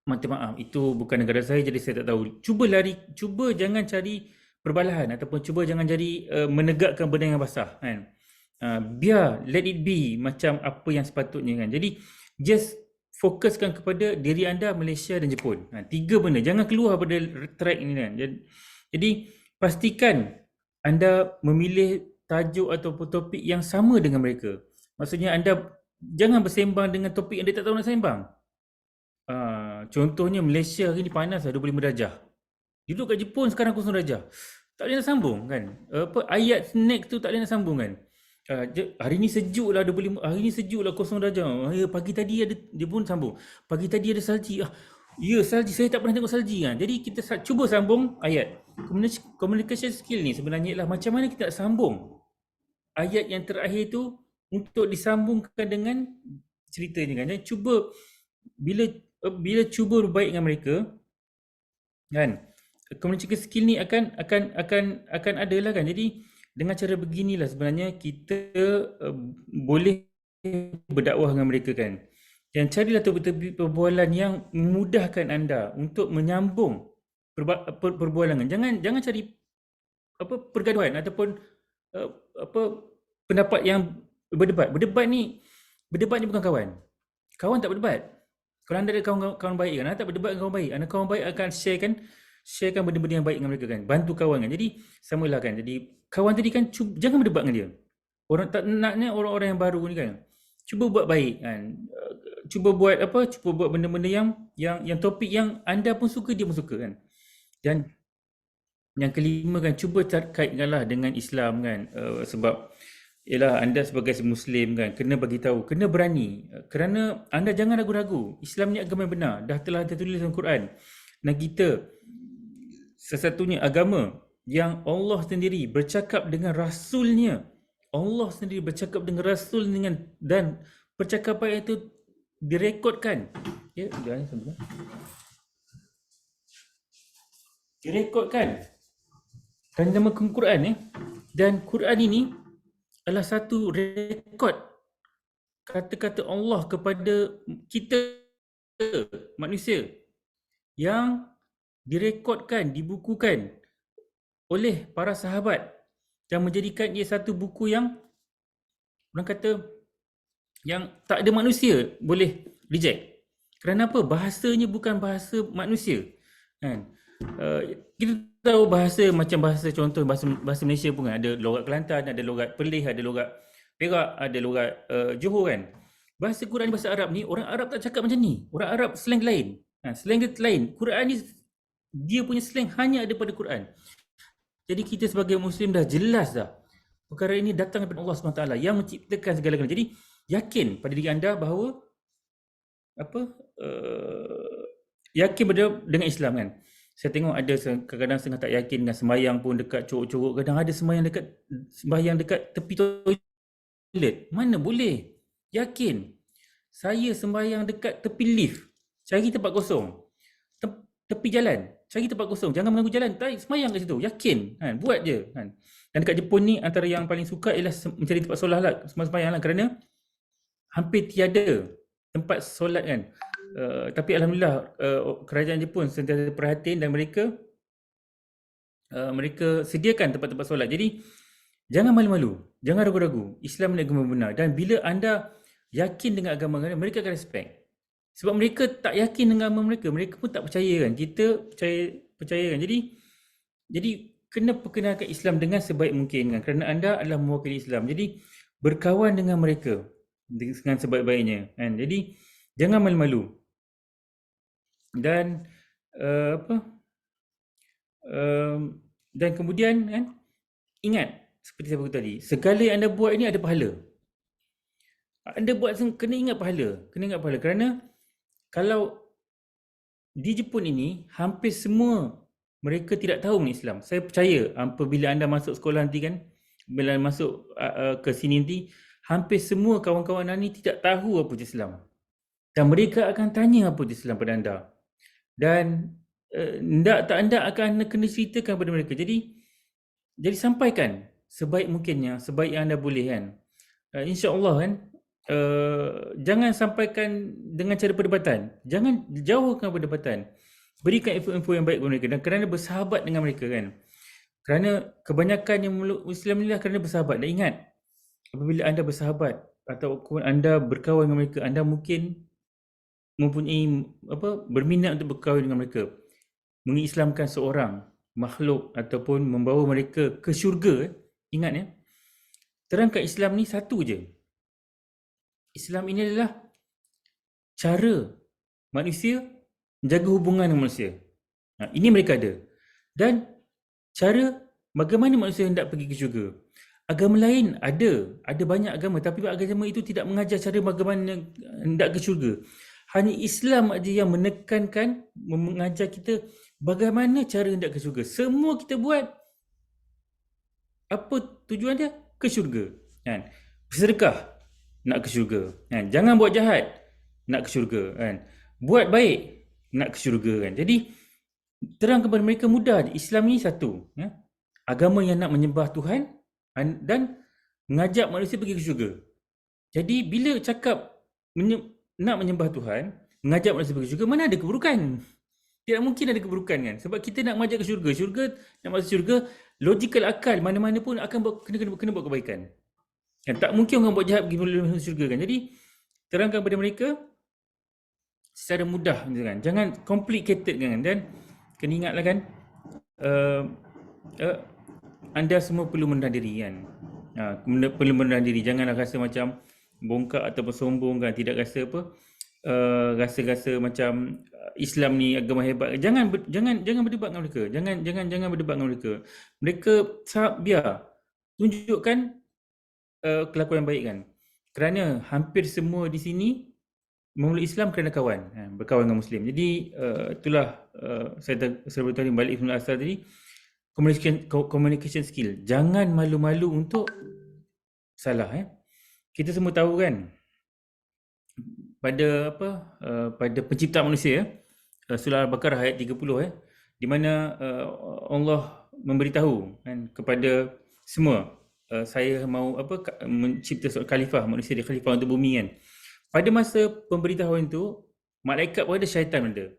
maaf, itu bukan negara saya jadi saya tak tahu. Cuba jangan cari perbalahan ataupun cuba jangan jadi menegakkan benda yang basah kan. Biar let it be macam apa yang sepatutnya kan. Jadi just fokuskan kepada diri anda, Malaysia dan Jepun. 3 benda, jangan keluar pada track ini kan. Jadi pastikan anda memilih tajuk ataupun topik yang sama dengan mereka. Maksudnya anda jangan bersembang dengan topik yang dia tak tahu nak sembang. Contohnya Malaysia hari ni panas lah 25 darjah. Duduk kat Jepun sekarang 0 darjah. Tak boleh nak sambung kan. Ayat snack tu tak boleh nak sambung kan. Hari ni sejuk lah 25, hari ni sejuk lah 0 darjah. Pagi tadi ada, dia pun sambung. Pagi tadi ada salji. Ya salji, saya tak pernah tengok salji kan. Jadi kita cuba sambung ayat. Communication skill ni sebenarnya ialah macam mana kita nak sambung ayat yang terakhir tu untuk disambungkan dengan ceritanya kan. Jadi cuba bila cuba berbaik dengan mereka kan, communication skill ni akan ada lah kan. Jadi dengan cara beginilah sebenarnya kita boleh berdakwah dengan mereka kan. Dan carilah topik-topik perbualan yang memudahkan anda untuk menyambung perbualan. Jangan cari pergaduhan ataupun pendapat yang berdebat. Berdebat ni bukan kawan. Kawan tak berdebat. Kalau anda ada kawan baik kan, anda tak berdebat dengan kawan baik. Anda kawan baik akan sharekan benda-benda yang baik dengan mereka kan. Bantu kawan kan. Jadi samalah kan. Jadi kawan tadi kan jangan berdebat dengan dia. Orang tak naknya orang-orang yang baru ni kan. Cuba buat baik kan. Cuba buat benda-benda yang topik yang anda pun suka, dia pun suka kan. Dan yang kelima kan, cuba kaitkanlah dengan Islam kan. Sebab ialah anda sebagai Muslim kan, kena bagi tahu, kena berani. Kerana anda jangan ragu-ragu. Islam ni agama yang benar. Dah telah tertulis dalam Quran. Dan kita sesatunya agama yang Allah sendiri bercakap dengan Rasulnya. Allah sendiri bercakap dengan Rasul dan percakapan itu direkodkan. Ya, direkodkan. Dan nama Quran ni. Dan Quran ini adalah satu rekod kata-kata Allah kepada kita manusia yang direkodkan, dibukukan oleh para sahabat dan menjadikan ia satu buku yang orang kata yang tak ada manusia boleh reject. Kerana apa? Bahasanya bukan bahasa manusia kan. Kita tahu bahasa macam bahasa contoh bahasa Malaysia pun kan, ada logat Kelantan, ada logat Perlis, ada logat Perak, ada logat Johor kan. Bahasa Quran, bahasa Arab ni orang Arab tak cakap macam ni. Orang Arab slang lain. Slang dia lain. Quran ni dia punya slang hanya ada pada Quran. Jadi kita sebagai Muslim dah jelas dah perkara ini datang daripada Allah SWT yang menciptakan segala-galanya. Jadi yakin pada diri anda bahawa yakin dengan Islam kan. Saya tengok ada kadang-kadang setengah tak yakin dengan sembahyang pun dekat corok-corok. Kadang ada sembahyang dekat tepi toilet. Mana boleh? Yakin. saya sembahyang dekat tepi lift, cari tempat kosong. Tepi jalan, cari tempat kosong, jangan mengganggu jalan, sembahyang kat situ, yakin kan, buat je kan. Dan dekat Jepun ni antara yang paling suka ialah mencari tempat solat lah, sembahyang lah, kerana hampir tiada tempat solat kan. Tapi alhamdulillah kerajaan Jepun sentiasa perhatian dan mereka sediakan tempat-tempat solat. Jadi jangan malu-malu, jangan ragu-ragu. Islam ni agama benar, dan bila anda yakin dengan agama anda, mereka akan respect. Sebab mereka tak yakin dengan agama mereka, mereka pun tak percaya kan. Kita percaya kan. Jadi kena perkenalkan Islam dengan sebaik mungkin kan, kerana anda adalah mewakili Islam. Jadi berkawan dengan mereka dengan sebaik-baiknya kan. Jadi jangan malu-malu. Dan dan kemudian kan, ingat seperti saya berkata tadi, segala yang anda buat ini ada pahala. Anda buat kena ingat pahala, kerana kalau di Jepun ini hampir semua mereka tidak tahu mengenai Islam. Saya percaya apabila anda masuk sekolah nanti kan, bila anda masuk ke sini nanti, hampir semua kawan-kawan anda ni tidak tahu apa itu Islam. Dan mereka akan tanya apa itu Islam pada anda. Dan anda akan kena ceritakan kepada mereka. Jadi sampaikan sebaik mungkinnya, sebaik yang anda boleh kan. InsyaAllah kan, jangan sampaikan dengan cara perdebatan. Jangan jauhkan perdebatan. Berikan info-info yang baik kepada mereka, dan kerana bersahabat dengan mereka kan. Kerana kebanyakan yang meluk Islam ni lah kerana bersahabat. Dan ingat, apabila anda bersahabat ataupun anda berkawan dengan mereka, anda mungkin mempunyai berminat untuk berkawan dengan mereka. Mengislamkan seorang makhluk ataupun membawa mereka ke syurga. Ingat ya, terangkan Islam ni satu je. Islam ini adalah cara manusia menjaga hubungan dengan manusia. Ini mereka ada. Dan cara bagaimana manusia hendak pergi ke syurga. Agama lain ada banyak agama, tapi agama itu tidak mengajar cara bagaimana hendak ke syurga. Hanya Islam aja yang menekankan, mengajar kita bagaimana cara hendak ke syurga. Semua kita buat, apa tujuan dia? Ke syurga kan. Bersedekah nak ke syurga kan. Jangan buat jahat, nak ke syurga kan. Buat baik, nak ke syurga kan. Jadi terang kepada mereka mudah. Islam ni satu ya, agama yang nak menyembah Tuhan dan mengajak manusia pergi ke syurga. Jadi bila cakap nak menyembah Tuhan, mengajak manusia pergi ke syurga, mana ada keburukan? Tidak mungkin ada keburukan kan. Sebab kita nak mengajak ke syurga, nak masuk syurga, logikal akal mana-mana pun akan kena buat kebaikan. Kan? Tak mungkin orang buat jahat pergi masuk syurga kan. Jadi terangkan kepada mereka secara mudah kan. Jangan complicated kan. Dan kena ingatlah kan, anda semua perlu merendah diri kan. Perlu merendah diri. Janganlah rasa macam bongkak ataupun sombong kan. Tidak rasa rasa macam Islam ni agama hebat. Jangan berdebat dengan mereka. Jangan berdebat dengan mereka. Mereka biar tunjukkan kelakuan yang baik kan. Kerana hampir semua di sini memeluk Islam kerana kawan, berkawan dengan Muslim. Jadi itulah saya tadi balik Ibn Asar tadi, communication skill. Jangan malu-malu untuk salah. Kita semua tahu kan, pada pada pencipta manusia, surah Al-Baqarah ayat 30 di mana Allah memberitahu kan kepada semua, saya mau mencipta seorang khalifah, manusia dia khalifah untuk bumi kan. Pada masa pemberitahuan itu, malaikat pun ada, syaitan ada.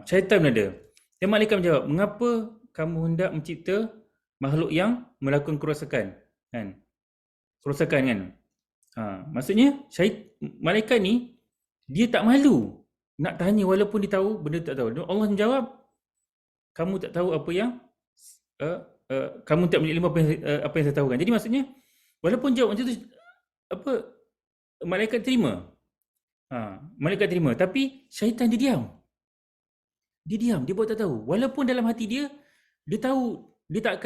Syaitan ada. Dan malaikat menjawab, mengapa kamu hendak mencipta makhluk yang melakukan kerosakan kan? Kerosakan kan? Maksudnya malaikat ni dia tak malu nak tanya walaupun dia tahu benda tak tahu. Allah menjawab, kamu tak tahu apa yang kamu tak punya ilmu apa yang saya tahu kan. Jadi maksudnya walaupun jawab macam tu, malaikat terima. Malaikat terima, tapi syaitan dia diam. Dia buat tak tahu. Walaupun dalam hati dia tahu dia tak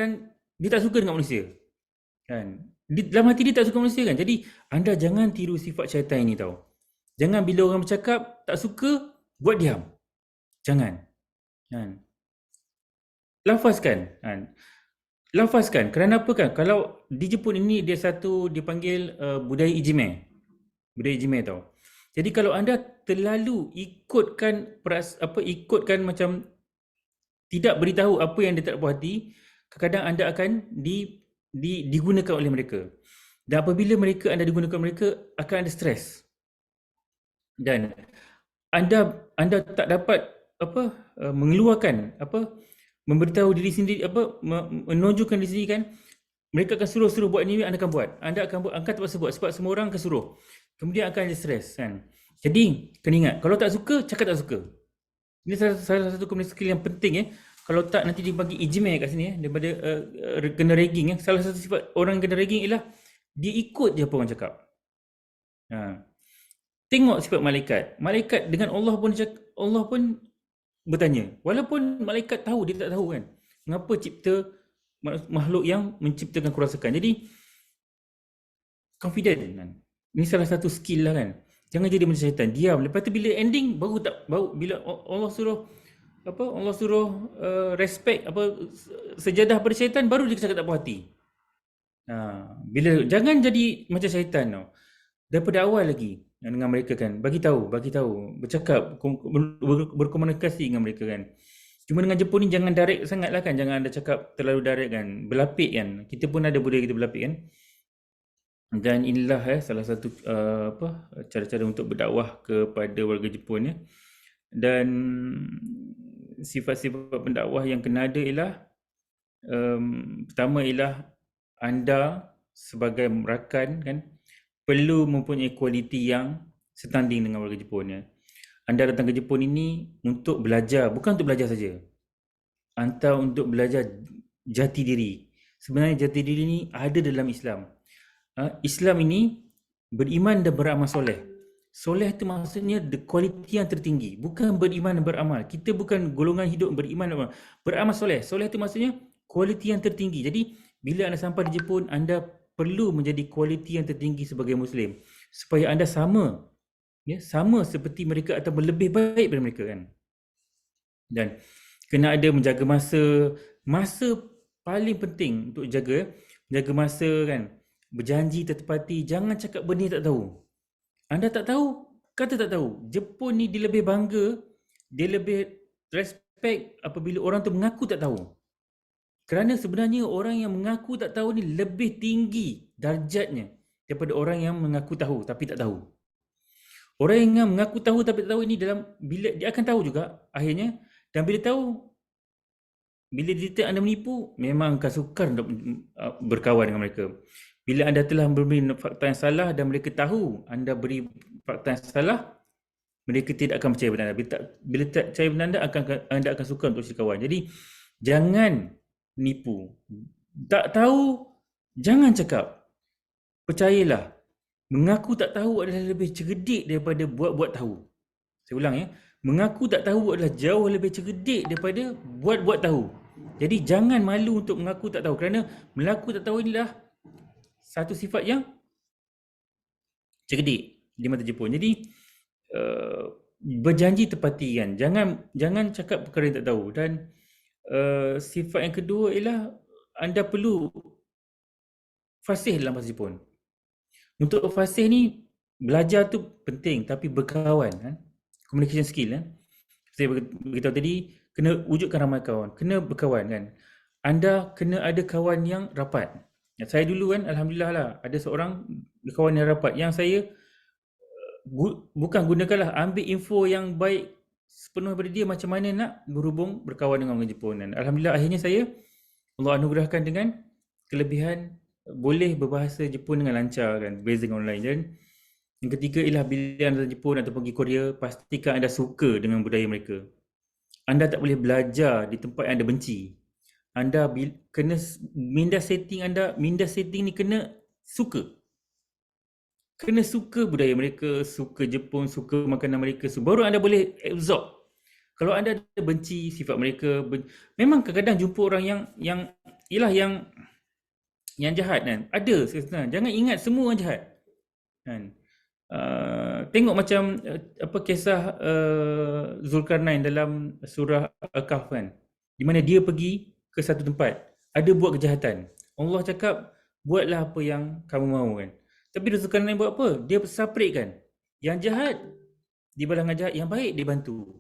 suka dengan manusia. Kan? Dalam hati dia tak suka manusia kan. Jadi anda jangan tiru sifat syaitan ini tau. Jangan bila orang bercakap tak suka, buat diam. Jangan. Kan? Lafazkan. Kerana apa kan? Kalau di Jepun ini dia dipanggil budaya ijime. Budaya ijime tau. Jadi kalau anda terlalu ikutkan macam tidak beritahu apa yang dia tak puas hati, kadang-kadang anda akan digunakan oleh mereka. Dan apabila anda digunakan mereka, akan ada stres. Dan anda tak dapat mengeluarkan memberitahu diri sendiri, menunjukkan diri sendiri kan, mereka akan suruh buat ini, anda akan buat. Anda akan buat, angkat terpaksa buat sebab semua orang akan suruh. Kemudian akan ada stres kan. Jadi kena ingat, kalau tak suka, cakap tak suka. Ini salah satu komunikasi skill yang penting. Kalau tak nanti dibagi ijma kat sini daripada kena ragging. Salah satu sifat orang yang kena ragging ialah dia ikut je apa orang cakap. Tengok sifat malaikat. Malaikat dengan Allah pun bertanya. Walaupun malaikat tahu, dia tak tahu kan. Mengapa cipta makhluk yang menciptakan kerosakan. Jadi confident kan. Ini salah satu skill lah kan. Jangan jadi macam syaitan, diam. Lepas tu bila ending bila Allah suruh respect sejadah pada syaitan, baru dia cakap tak puas hati. Jangan jadi macam syaitan tau. Daripada awal lagi dengan mereka kan, bagi tahu, bercakap, berkomunikasi dengan mereka kan. Cuma dengan Jepun ni jangan direct sangat lah kan, jangan anda cakap terlalu direct kan, berlapik kan. Kita pun ada budaya kita berlapik kan. Dan inilah salah satu cara-cara untuk berdakwah kepada warga Jepun ya. Dan sifat-sifat pendakwah yang kena ada ialah pertama ialah anda sebagai rakan kan perlu mempunyai kualiti yang setanding dengan warga Jepun ya. Anda datang ke Jepun ini untuk belajar, bukan untuk belajar saja. Anda untuk belajar jati diri. Sebenarnya jati diri ini ada dalam Islam. Islam ini beriman dan beramal soleh. Soleh itu maksudnya the quality yang tertinggi. Bukan beriman dan beramal. Kita bukan golongan hidup beriman dan beramal. Beramal soleh. Soleh itu maksudnya quality yang tertinggi. Jadi bila anda sampai di Jepun, anda perlu menjadi quality yang tertinggi sebagai Muslim. Supaya anda sama seperti mereka atau lebih baik daripada mereka kan. Dan kena ada menjaga masa. Masa paling penting untuk jaga masa kan. Berjanji tertepati, jangan cakap benda tak tahu. Anda tak tahu, kata tak tahu. Jepun ni dia lebih bangga, dia lebih respect apabila orang tu mengaku tak tahu. Kerana sebenarnya orang yang mengaku tak tahu ni lebih tinggi darjatnya daripada orang yang mengaku tahu tapi tak tahu. Orang yang mengaku tahu tapi tak tahu ini bila dia akan tahu juga akhirnya, dan bila tahu, bila dia anda menipu, memang akan sukar untuk berkawan dengan mereka. Bila anda telah memberi fakta yang salah dan mereka tahu anda beri fakta yang salah, mereka tidak akan percaya pada anda. Bila tak percaya pada anda akan sukar untuk berkawan. Jadi jangan nipu. Tak tahu, jangan cakap. Percayalah, mengaku tak tahu adalah lebih cerdik daripada buat-buat tahu. Saya ulang ya. Mengaku tak tahu adalah jauh lebih cerdik daripada buat-buat tahu. Jadi jangan malu untuk mengaku tak tahu, kerana mengaku tak tahu inilah satu sifat yang cerdik di mata Jepun. Jadi berjanji tepati kan. Jangan cakap perkara yang tak tahu. Dan sifat yang kedua ialah anda perlu fasih dalam bahasa Jepun. Untuk fasih ni, belajar tu penting, tapi berkawan kan. Communication skill kan. Saya beritahu tadi, kena wujudkan ramai kawan, kena berkawan kan. Anda kena ada kawan yang rapat. Saya dulu kan, alhamdulillah lah, ada seorang kawan yang rapat yang saya bukan gunakanlah, ambil info yang baik sepenuh daripada dia macam mana nak berhubung berkawan dengan orang Jepun. Dan alhamdulillah akhirnya Allah anugerahkan dengan kelebihan boleh berbahasa Jepun dengan lancar kan, berbeza dengan orang lain. Dan yang ketiga ialah bila anda datang Jepun atau pergi Korea, pastikan anda suka dengan budaya mereka. Anda tak boleh belajar di tempat yang anda benci. Anda kena minda setting ni kena suka. Kena suka budaya mereka, suka Jepun, suka makanan mereka. Baru anda boleh absorb. Kalau anda ada benci sifat mereka, memang kadang-kadang jumpa orang yang jahat kan. Ada sebenarnya. Jangan ingat semua orang jahat. Kan? Tengok macam kisah Zulkarnain dalam surah Al-Kahf kan. Di mana dia pergi ke satu tempat, ada buat kejahatan. Allah cakap, buatlah apa yang kamu mahu kan. Tapi Zulkarnain buat apa? Dia saprik kan. Yang jahat dibalas dengan jahat, yang baik dibantu.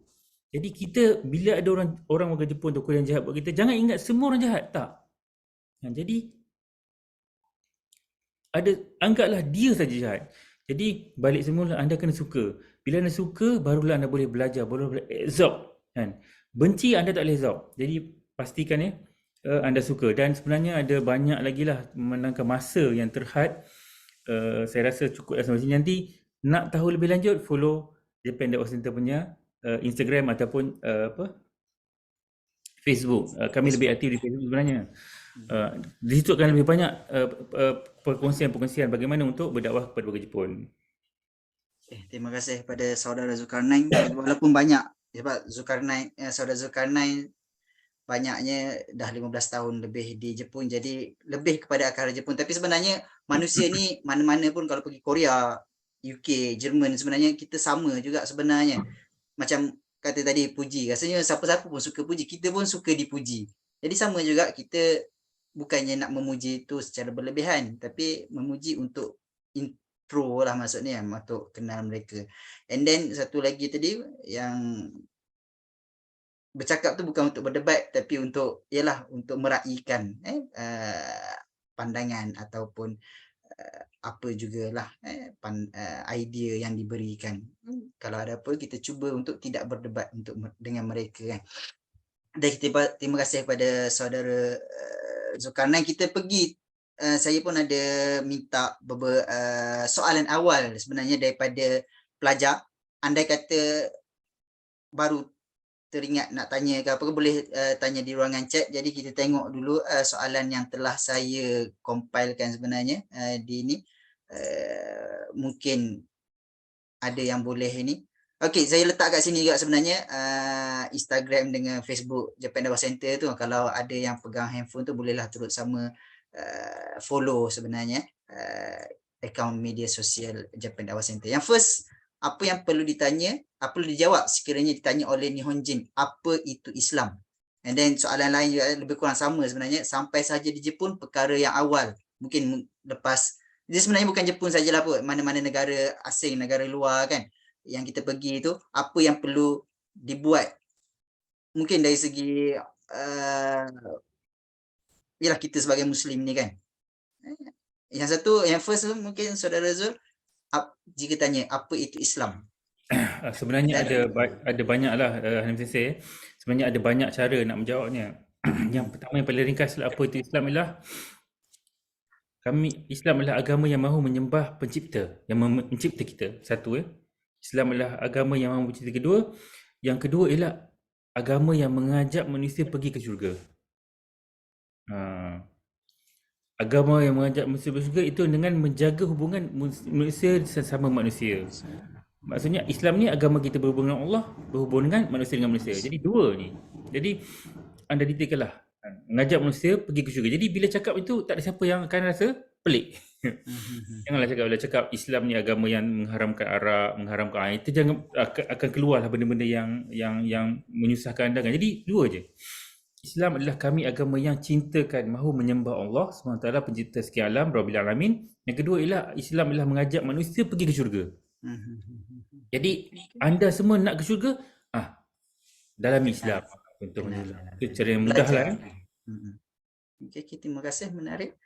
Jadi kita bila ada orang warga Jepun tu yang jahat buat kita, jangan ingat semua orang jahat, tak. Jadi anggaplah dia saja jahat. Jadi balik semula anda kena suka. Bila anda suka, barulah anda boleh belajar, baru boleh absorb, kan. Benci anda tak boleh absorb. Jadi pastikan anda suka. Dan sebenarnya ada banyak lagi lah menangkan masa yang terhad. Saya rasa cukup sampai sini. Nanti nak tahu lebih lanjut, follow Japan Dakwah Center punya Instagram ataupun Facebook. Kami lebih Facebook. aktif di Facebook sebenarnya. Di situ akan lebih banyak perkongsian-perkongsian bagaimana untuk berdakwah kepada warga Jepun. Terima kasih kepada saudara Zulkarnain. Walaupun banyak, sebab saudara Zulkarnain banyaknya dah 15 tahun lebih di Jepun, jadi lebih kepada akar Jepun. Tapi sebenarnya manusia ni mana-mana pun, kalau pergi Korea, UK, Jerman, sebenarnya kita sama juga sebenarnya. Macam kata tadi puji, rasanya siapa-siapa pun suka puji, kita pun suka dipuji. Jadi sama juga, kita bukannya nak memuji itu secara berlebihan, tapi memuji untuk intro lah maksudnya, untuk kenal mereka. And then satu lagi tadi yang bercakap tu bukan untuk berdebat, tapi untuk untuk meraihkan pandangan ataupun apa jugalah idea yang diberikan. Kalau ada apa, kita cuba untuk tidak berdebat dengan mereka, kan. Dan terima kasih kepada saudara Zulkarnain. Kita pergi, saya pun ada minta soalan awal sebenarnya daripada pelajar. Andai kata baru teringat nak tanya ke apa, boleh tanya di ruangan chat. Jadi kita tengok dulu soalan yang telah saya compilekan sebenarnya di ini. Mungkin ada yang boleh ini. Okey, saya letak kat sini juga sebenarnya Instagram dengan Facebook Japan Dakwah Center tu. Kalau ada yang pegang handphone tu, bolehlah turut sama follow sebenarnya akaun media sosial Japan Dakwah Center. Yang first, apa yang perlu ditanya, apa perlu dijawab sekiranya ditanya oleh Nihonjin, apa itu Islam? And then soalan lain juga lebih kurang sama sebenarnya. Sampai saja di Jepun, perkara yang awal, mungkin lepas, dia sebenarnya bukan Jepun sajalah pun, mana-mana negara asing, negara luar, kan, yang kita pergi itu, apa yang perlu dibuat, mungkin dari segi yalah, kita sebagai Muslim ni, kan. Yang satu, yang first mungkin saudara Zul, jika tanya apa itu Islam, Sebenarnya ada banyaklah Hanif Sensei. Sebenarnya ada banyak cara nak menjawabnya. Yang pertama, yang paling ringkas lah, apa itu Islam ialah Islam adalah agama yang mahu menyembah pencipta, yang mencipta kita. Satu, Islam adalah agama yang mahu mencipta. Yang kedua ialah agama yang mengajak manusia pergi ke syurga. Agama yang mengajak manusia pergi ke syurga itu dengan menjaga hubungan manusia sesama manusia. Maksudnya Islam ni agama kita berhubungan dengan Allah, berhubungan dengan manusia dengan manusia. Jadi dua ni. Jadi anda detailkanlah, mengajak manusia pergi ke syurga. Jadi bila cakap itu, tak ada siapa yang akan rasa pelik. Janganlah bila cakap Islam ni agama yang mengharamkan arak, mengharamkan air, itu jangan, akan keluarlah benda-benda yang menyusahkan anda, kan. Jadi dua je. Islam adalah kami agama yang cintakan, mahu menyembah Allah SWT, pencipta sekian alam, Rabbil Alamin. Yang kedua ialah Islam adalah mengajak manusia pergi ke syurga. Jadi anda semua nak ke syurga, dalam Islam contohnya. Itu cara yang mudah lah. Okay, terima kasih, menarik.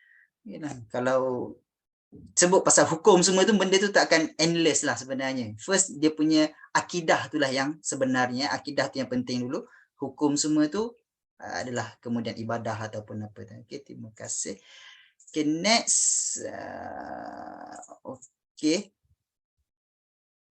Kalau sebut pasal hukum semua tu, benda tu tak akan endless lah sebenarnya. First, dia punya akidah itulah yang sebenarnya, akidah tu yang penting dulu. Hukum semua tu adalah kemudian ibadah ataupun apa. Okay, terima kasih. Okay, next.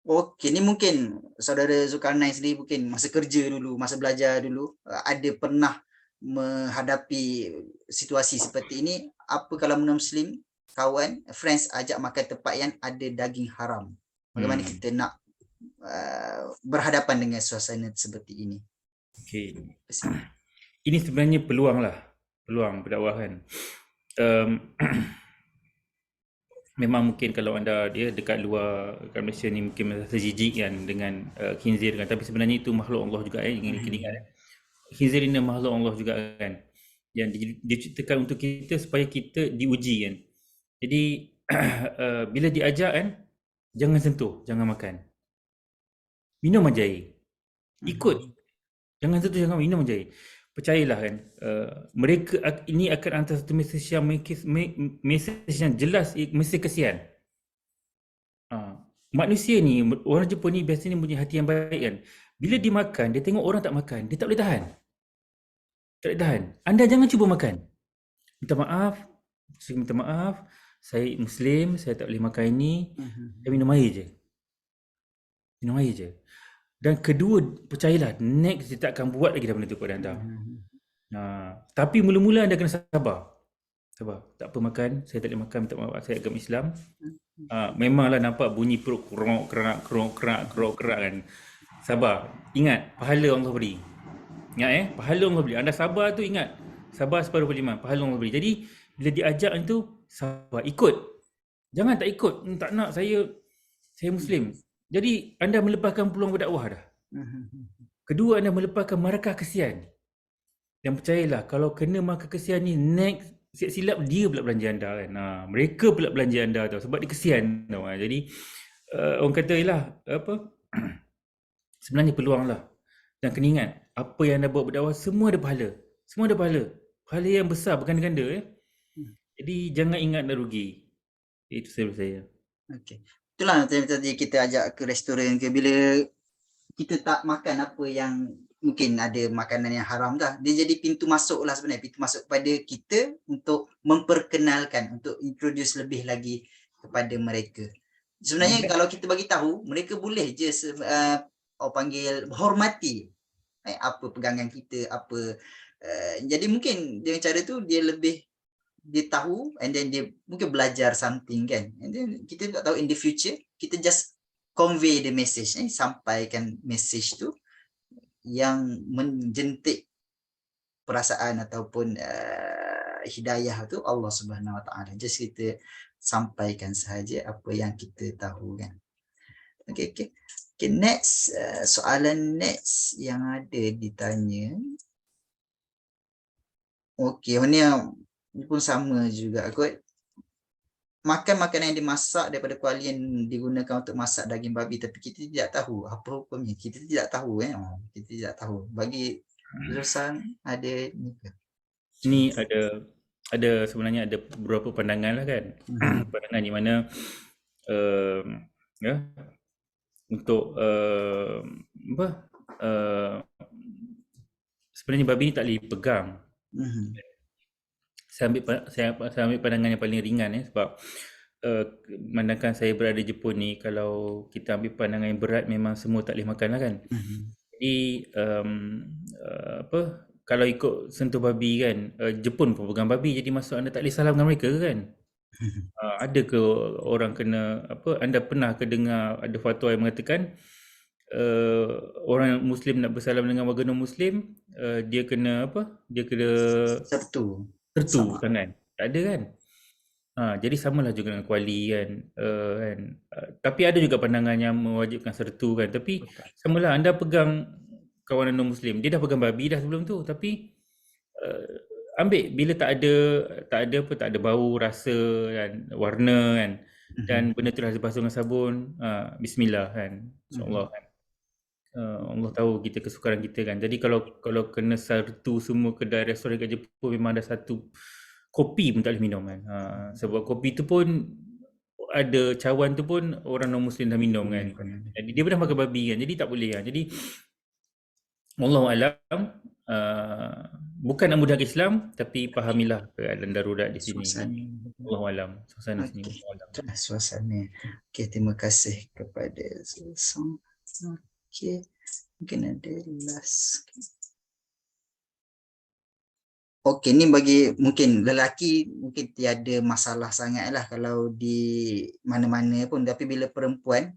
Okay, ni mungkin saudara Zulkarnain sendiri mungkin masa kerja dulu, masa belajar dulu, ada pernah menghadapi situasi seperti ini. Apa kalau non-Muslim, kawan, friends ajak makan tempat yang ada daging haram? Bagaimana kita nak berhadapan dengan suasana seperti ini? Okay. Ini sebenarnya peluang pendakwahan. Memang mungkin kalau anda dekat luar, kat Malaysia ni mungkin rasa jijik kan dengan khinzir, kan, tapi sebenarnya itu makhluk Allah juga, ingin ingat. Khinzir ini makhluk Allah juga, kan, yang diciptakan untuk kita supaya kita diuji, kan. Jadi bila diajak, kan, jangan sentuh, jangan makan. Minum aja air. Ikut. Jangan sentuh, jangan minum aja air. Percayalah kan, mereka ini akan hantar satu mesej yang mesej yang jelas, mesej kesian. Manusia ni, orang Jepun ni biasanya punya hati yang baik kan. Bila dia makan, dia tengok orang tak makan, dia tak boleh tahan. Tak boleh tahan. Anda jangan cuba makan. Minta maaf, saya minta maaf, saya Muslim, saya tak boleh makan ini, saya minum air je. Minum air je. Dan kedua, percayalah, next dia tak akan buat lagi benda tu pada anda. Tapi mula-mula anda kena sabar. Sabar. Tak apa makan, saya tak boleh makan, minta maaf, saya agama Islam. Memanglah nampak bunyi perut kerak kan. Sabar. Ingat, pahala Allah beri. Ingat pahala Allah beri. Anda sabar tu ingat. Sabar separuh beriman, pahala Allah beri. Jadi bila diajak itu, sabar, ikut. Jangan tak ikut. Tak nak, saya Muslim. Jadi anda melepaskan peluang berdakwah dah. Kedua, anda melepaskan markah kesian. Dan percayalah, kalau kena markah kesian ni, next silap dia pula belanja anda kan. Mereka pula belanja anda tau, sebab dia kesian tau. Jadi orang kata ialah apa? Sebenarnya peluang lah. Dan kena ingat, apa yang anda buat berdakwah semua ada pahala. Semua ada pahala. Pahala yang besar, berganda-ganda. Jadi jangan ingat dah rugi. Itu saya. Okey. Itulah tadi kita ajak ke restoran ke, bila kita tak makan apa yang mungkin ada makanan yang haram dah, dia jadi pintu masuk lah sebenarnya, pintu masuk kepada kita untuk memperkenalkan, untuk introduce lebih lagi kepada mereka. Sebenarnya kalau kita bagi tahu, mereka boleh je panggil hormati apa pegangan kita, apa jadi mungkin dengan cara tu dia lebih, dia tahu, and then dia mungkin belajar something kan, and then kita tak tahu in the future, kita just convey the message, sampaikan message tu yang menjentik perasaan ataupun hidayah tu Allah Subhanahu Wa Taala. Just kita sampaikan sahaja apa yang kita tahu kan. Okay, next soalan next yang ada ditanya. Okay, ni pun sama juga kot. Makan makanan yang dimasak daripada kuali yang digunakan untuk masak daging babi, tapi kita tidak tahu apa hukumnya. Kita tidak tahu kita tidak tahu. Bagi Zulsan ada ni ke? Ini ada sebenarnya ada beberapa pandangan lah kan. Pandangan di mana untuk sebenarnya babi ni tak boleh pegang. Saya ambil pandangan yang paling ringan sebab memandangkan saya berada di Jepun ni, kalau kita ambil pandangan yang berat memang semua tak boleh makan lah kan. Jadi kalau ikut sentuh babi kan, Jepun pun pegang babi, jadi maksud anda tak boleh salam dengan mereka ke kan? Ada ke orang kena anda pernah ke dengar ada fatwa yang mengatakan orang Muslim nak bersalam dengan warga non Muslim, dia kena dia kena sertu tangan. Tak ada kan? Jadi samalah juga dengan kuali kan. Tapi ada juga pandangan yang mewajibkan sertu kan. Tapi samalah, anda pegang kawanan non Muslim, dia dah pegang babi dah sebelum tu, tapi ambil bila tak ada bau, rasa dan warna kan, dan benda tu dah dibasuh dengan sabun, bismillah kan, insya-Allah kan. Allah tahu kita kesukaran kita kan. Jadi kalau kena sertu semua kedai restoran kat Jepun, memang ada satu kopi pun tak boleh minum kan. Sebab kopi tu pun ada cawan tu pun orang non Muslim dah minum kan. Jadi dia pernah makan babi kan. Jadi tak boleh kan. Jadi wallahu alam, bukan nak mudahkan Islam, tapi fahamilah keadaan darurat di sini kan. Wallahu alam. Suasana sini. Suasana. Okey, terima kasih kepada Zulsan. Okey, mungkin ada last. Okey, ni bagi mungkin lelaki mungkin tiada masalah sangat lah kalau di mana-mana pun, tapi bila perempuan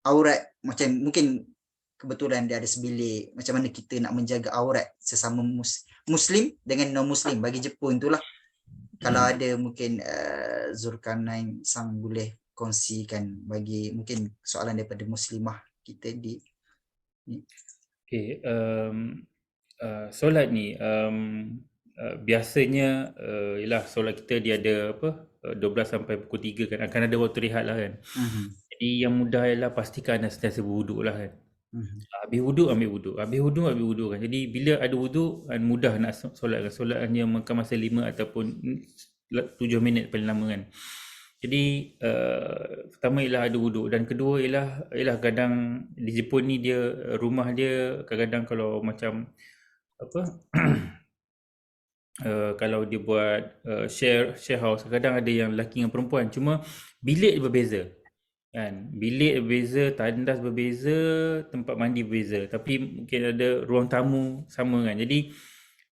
aurat macam mungkin kebetulan dia ada sebilik, macam mana kita nak menjaga aurat sesama Muslim dengan non-Muslim bagi Jepun tu lah. Kalau ada mungkin Zulkarnain sang boleh kongsikan bagi mungkin soalan daripada Muslimah kita di ni. Okay, solat ni biasanya ialah solat kita dia ada 12 sampai pukul 3 kan, akan ada waktu rehat lah kan. Jadi yang mudah ialah pastikan anda sentiasa berwuduk lah kan. Habis wuduk ambil wuduk, habis wuduk ambil wuduk kan. Jadi bila ada wuduk mudah nak solat kan. Solat hanya makan masa 5 ataupun 7 minit paling lama kan. Jadi pertama ialah ada wuduk, dan kedua ialah kadang di Jepun ni dia rumah dia kadang-kadang kalau macam apa kalau dia buat share house, kadang ada yang lelaki dengan perempuan, cuma bilik berbeza kan, bilik berbeza, tandas berbeza, tempat mandi berbeza, tapi mungkin ada ruang tamu sama kan. Jadi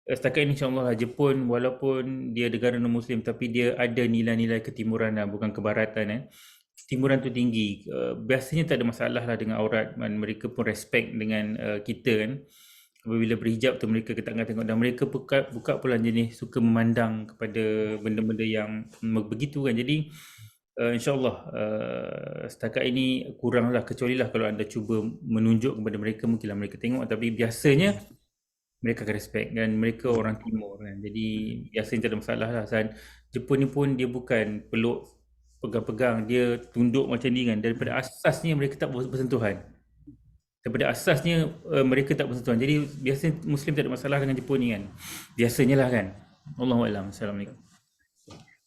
setakat ini insyaAllah lah Jepun walaupun dia negara non-Muslim tapi dia ada nilai-nilai ketimuran lah, bukan kebaratan. Ketimuran tu tinggi. Biasanya tak ada masalah lah dengan aurat, dan mereka pun respect dengan kita kan. Apabila berhijab tu mereka ketatkan tengok, dan mereka buka pula jenis suka memandang kepada benda-benda yang begitu kan. Jadi insyaAllah setakat ini kuranglah, kecuali lah kalau anda cuba menunjuk kepada mereka, mungkinlah mereka tengok, tapi biasanya mereka akan respect, dan mereka orang timur kan. Jadi biasanya tak ada masalah lah. Dan Jepun ni pun dia bukan peluk pegang-pegang, dia tunduk macam ni kan. Daripada asasnya mereka tak bersentuhan. Daripada asasnya mereka tak bersentuhan. Jadi biasanya Muslim tak ada masalah dengan Jepun ni kan. Biasanya lah kan. Allahu'alam. Assalamualaikum.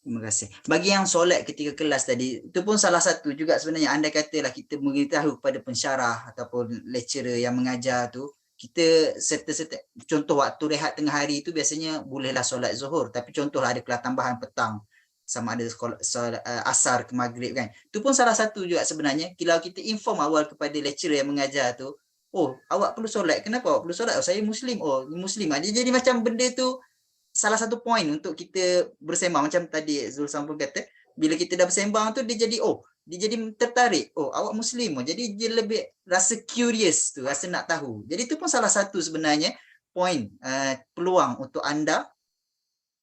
Terima kasih. Bagi yang solat ketika kelas tadi, itu pun salah satu juga sebenarnya. Anda katalah kita memberitahu kepada pensyarah ataupun lecturer yang mengajar tu, kita serta-serta, contoh waktu rehat tengah hari itu biasanya bolehlah solat zuhur, tapi contohlah ada kelas tambahan petang, sama ada solat asar ke maghrib kan. Itu pun salah satu juga sebenarnya. Kalau kita inform awal kepada lecturer yang mengajar tu, oh awak perlu solat, kenapa awak perlu solat? Oh saya Muslim, oh Muslim. Dia jadi macam benda tu salah satu poin untuk kita bersembang. Macam tadi Zul Sambung kata, bila kita dah bersembang tu dia jadi tertarik, oh awak Muslim, oh jadi dia lebih rasa curious tu, rasa nak tahu. Jadi itu pun salah satu sebenarnya poin peluang untuk anda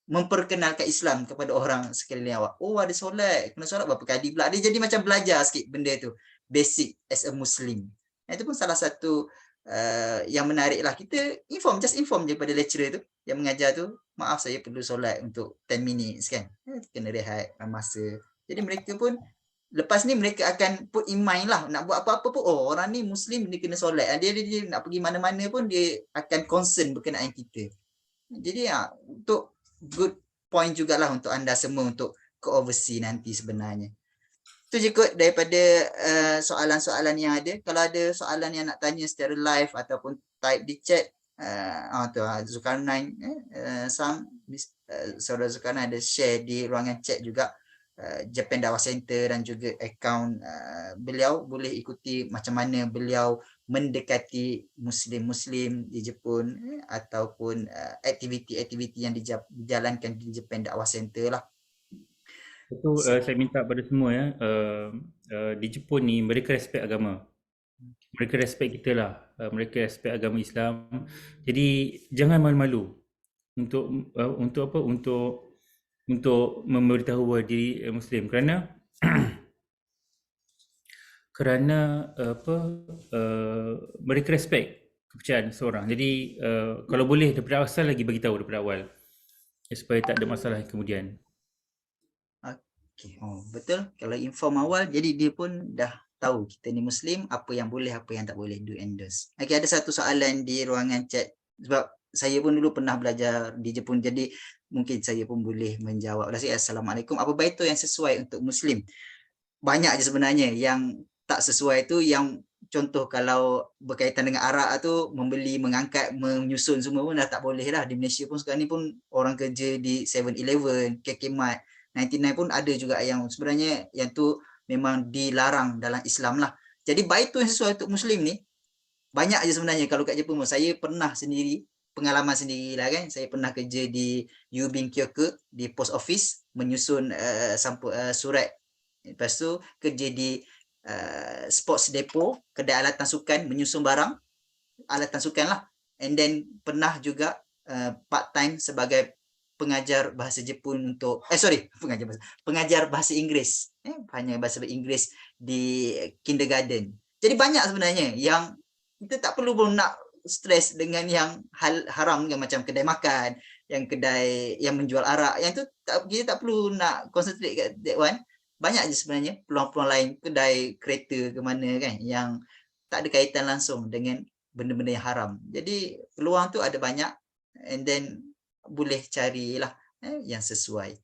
memperkenalkan Islam kepada orang sekeliling awak. Oh ada solat, kena solat berapa kali pula. Dia jadi macam belajar sikit benda tu, basic as a Muslim. Itu pun salah satu yang menarik lah. Kita just inform je pada lecturer tu yang mengajar tu, maaf saya perlu solat untuk 10 minutes kan, kena rehat masa. Jadi mereka pun lepas ni mereka akan put in mind lah, nak buat apa-apa pun, oh orang ni Muslim, dia kena solat. Dia nak pergi mana-mana pun dia akan concern berkenaan kita. Jadi untuk good point jugalah untuk anda semua untuk ke overseas nanti sebenarnya. Itu je kot daripada soalan-soalan yang ada. Kalau ada soalan yang nak tanya secara live ataupun type di chat, Zulkarnain saudara Zulkarnain ada share di ruangan chat juga Japan Dawah Center dan juga akaun beliau. Boleh ikuti macam mana beliau mendekati Muslim-Muslim di Jepun ataupun aktiviti-aktiviti yang dijalankan di Japan Dawah Center lah. Itu saya minta pada semua ya, di Jepun ni mereka respect agama. Mereka respect kita lah, mereka respect agama Islam. Jadi jangan malu-malu untuk apa, untuk memberitahu bahawa diri Muslim, kerana mereka respect kepercayaan seorang. Jadi kalau boleh daripada asal lagi bagi tahu daripada awal, supaya tak ada masalah kemudian. Okay. Oh, betul. Kalau inform awal, jadi dia pun dah tahu kita ni Muslim, apa yang boleh, apa yang tak boleh, do and don'ts. Okay, ada satu soalan di ruangan chat, sebab saya pun dulu pernah belajar di Jepun, jadi mungkin saya pun boleh menjawab. Assalamualaikum. Apa baito yang sesuai untuk Muslim? Banyak je sebenarnya. Yang tak sesuai tu, yang contoh kalau berkaitan dengan arak tu, membeli, mengangkat, menyusun semua pun dah tak boleh lah. Di Malaysia pun sekarang ni pun orang kerja di 7-Eleven, KK Mart, 99 pun ada juga yang sebenarnya yang tu memang dilarang dalam Islam lah. Jadi baito yang sesuai untuk Muslim ni banyak je sebenarnya. Kalau kat Jepun, saya pernah sendiri, pengalaman sendiri lah kan, saya pernah kerja di Yubin Kyoku, di post office, menyusun surat. Lepas tu kerja di sports depot, kedai alatan sukan, menyusun barang alatan sukan lah. And then pernah juga part time sebagai pengajar bahasa Jepun untuk pengajar bahasa Inggeris, hanya bahasa Inggeris di kindergarten. Jadi banyak sebenarnya yang kita tak perlu pun nak stres dengan yang hal haram kan, macam kedai makan, yang kedai yang menjual arak, yang tu kita tak perlu nak concentrate kat that one. Banyak je sebenarnya peluang-peluang lain, kedai kereta ke mana kan, yang tak ada kaitan langsung dengan benda-benda yang haram. Jadi peluang tu ada banyak, and then boleh carilah yang sesuai.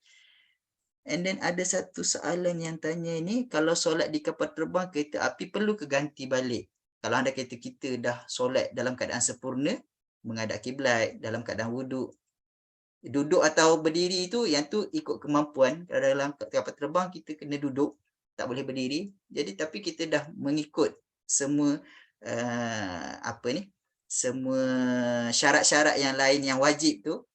And then ada satu soalan yang tanya ni, kalau solat di kapal terbang kereta api perlu ke ganti balik? Kalau anda kata kita dah solat dalam keadaan sempurna, menghadap kiblat, dalam keadaan wuduk, duduk atau berdiri itu, yang tu ikut kemampuan. Kalau dalam kapal terbang kita kena duduk, tak boleh berdiri. Jadi tapi kita dah mengikut semua semua syarat-syarat yang lain yang wajib tu,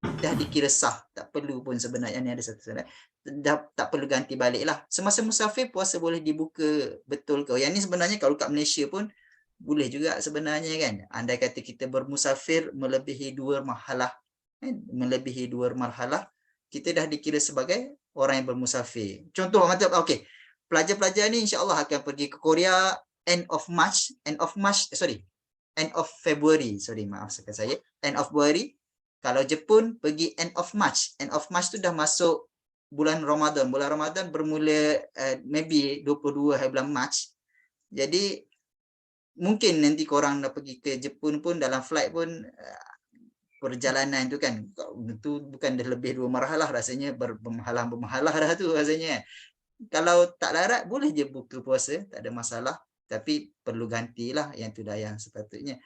dah dikira sah, tak perlu pun sebenarnya. Ni ada satu soalan, dah tak perlu ganti balik lah. Semasa musafir puasa boleh dibuka betul ke? Yang ni sebenarnya kalau kat Malaysia pun boleh juga sebenarnya kan. Andai kata kita bermusafir melebihi 2 marhalah, melebihi 2 marhalah, kita dah dikira sebagai orang yang bermusafir. Contoh macam pelajar-pelajar ni insya-Allah akan pergi ke Korea end of February, maafkan saya, end of February. Kalau Jepun pergi end of March. End of March tu dah masuk bulan Ramadan. Bulan Ramadan bermula maybe 22 hari bulan March. Jadi mungkin nanti korang nak pergi ke Jepun pun dalam flight pun perjalanan tu kan, tu bukan dah lebih 2 marhalah, rasanya bermahalah dah tu rasanya. Kalau tak larat boleh je buka puasa, tak ada masalah. Tapi perlu gantilah, yang tu dah yang sepatutnya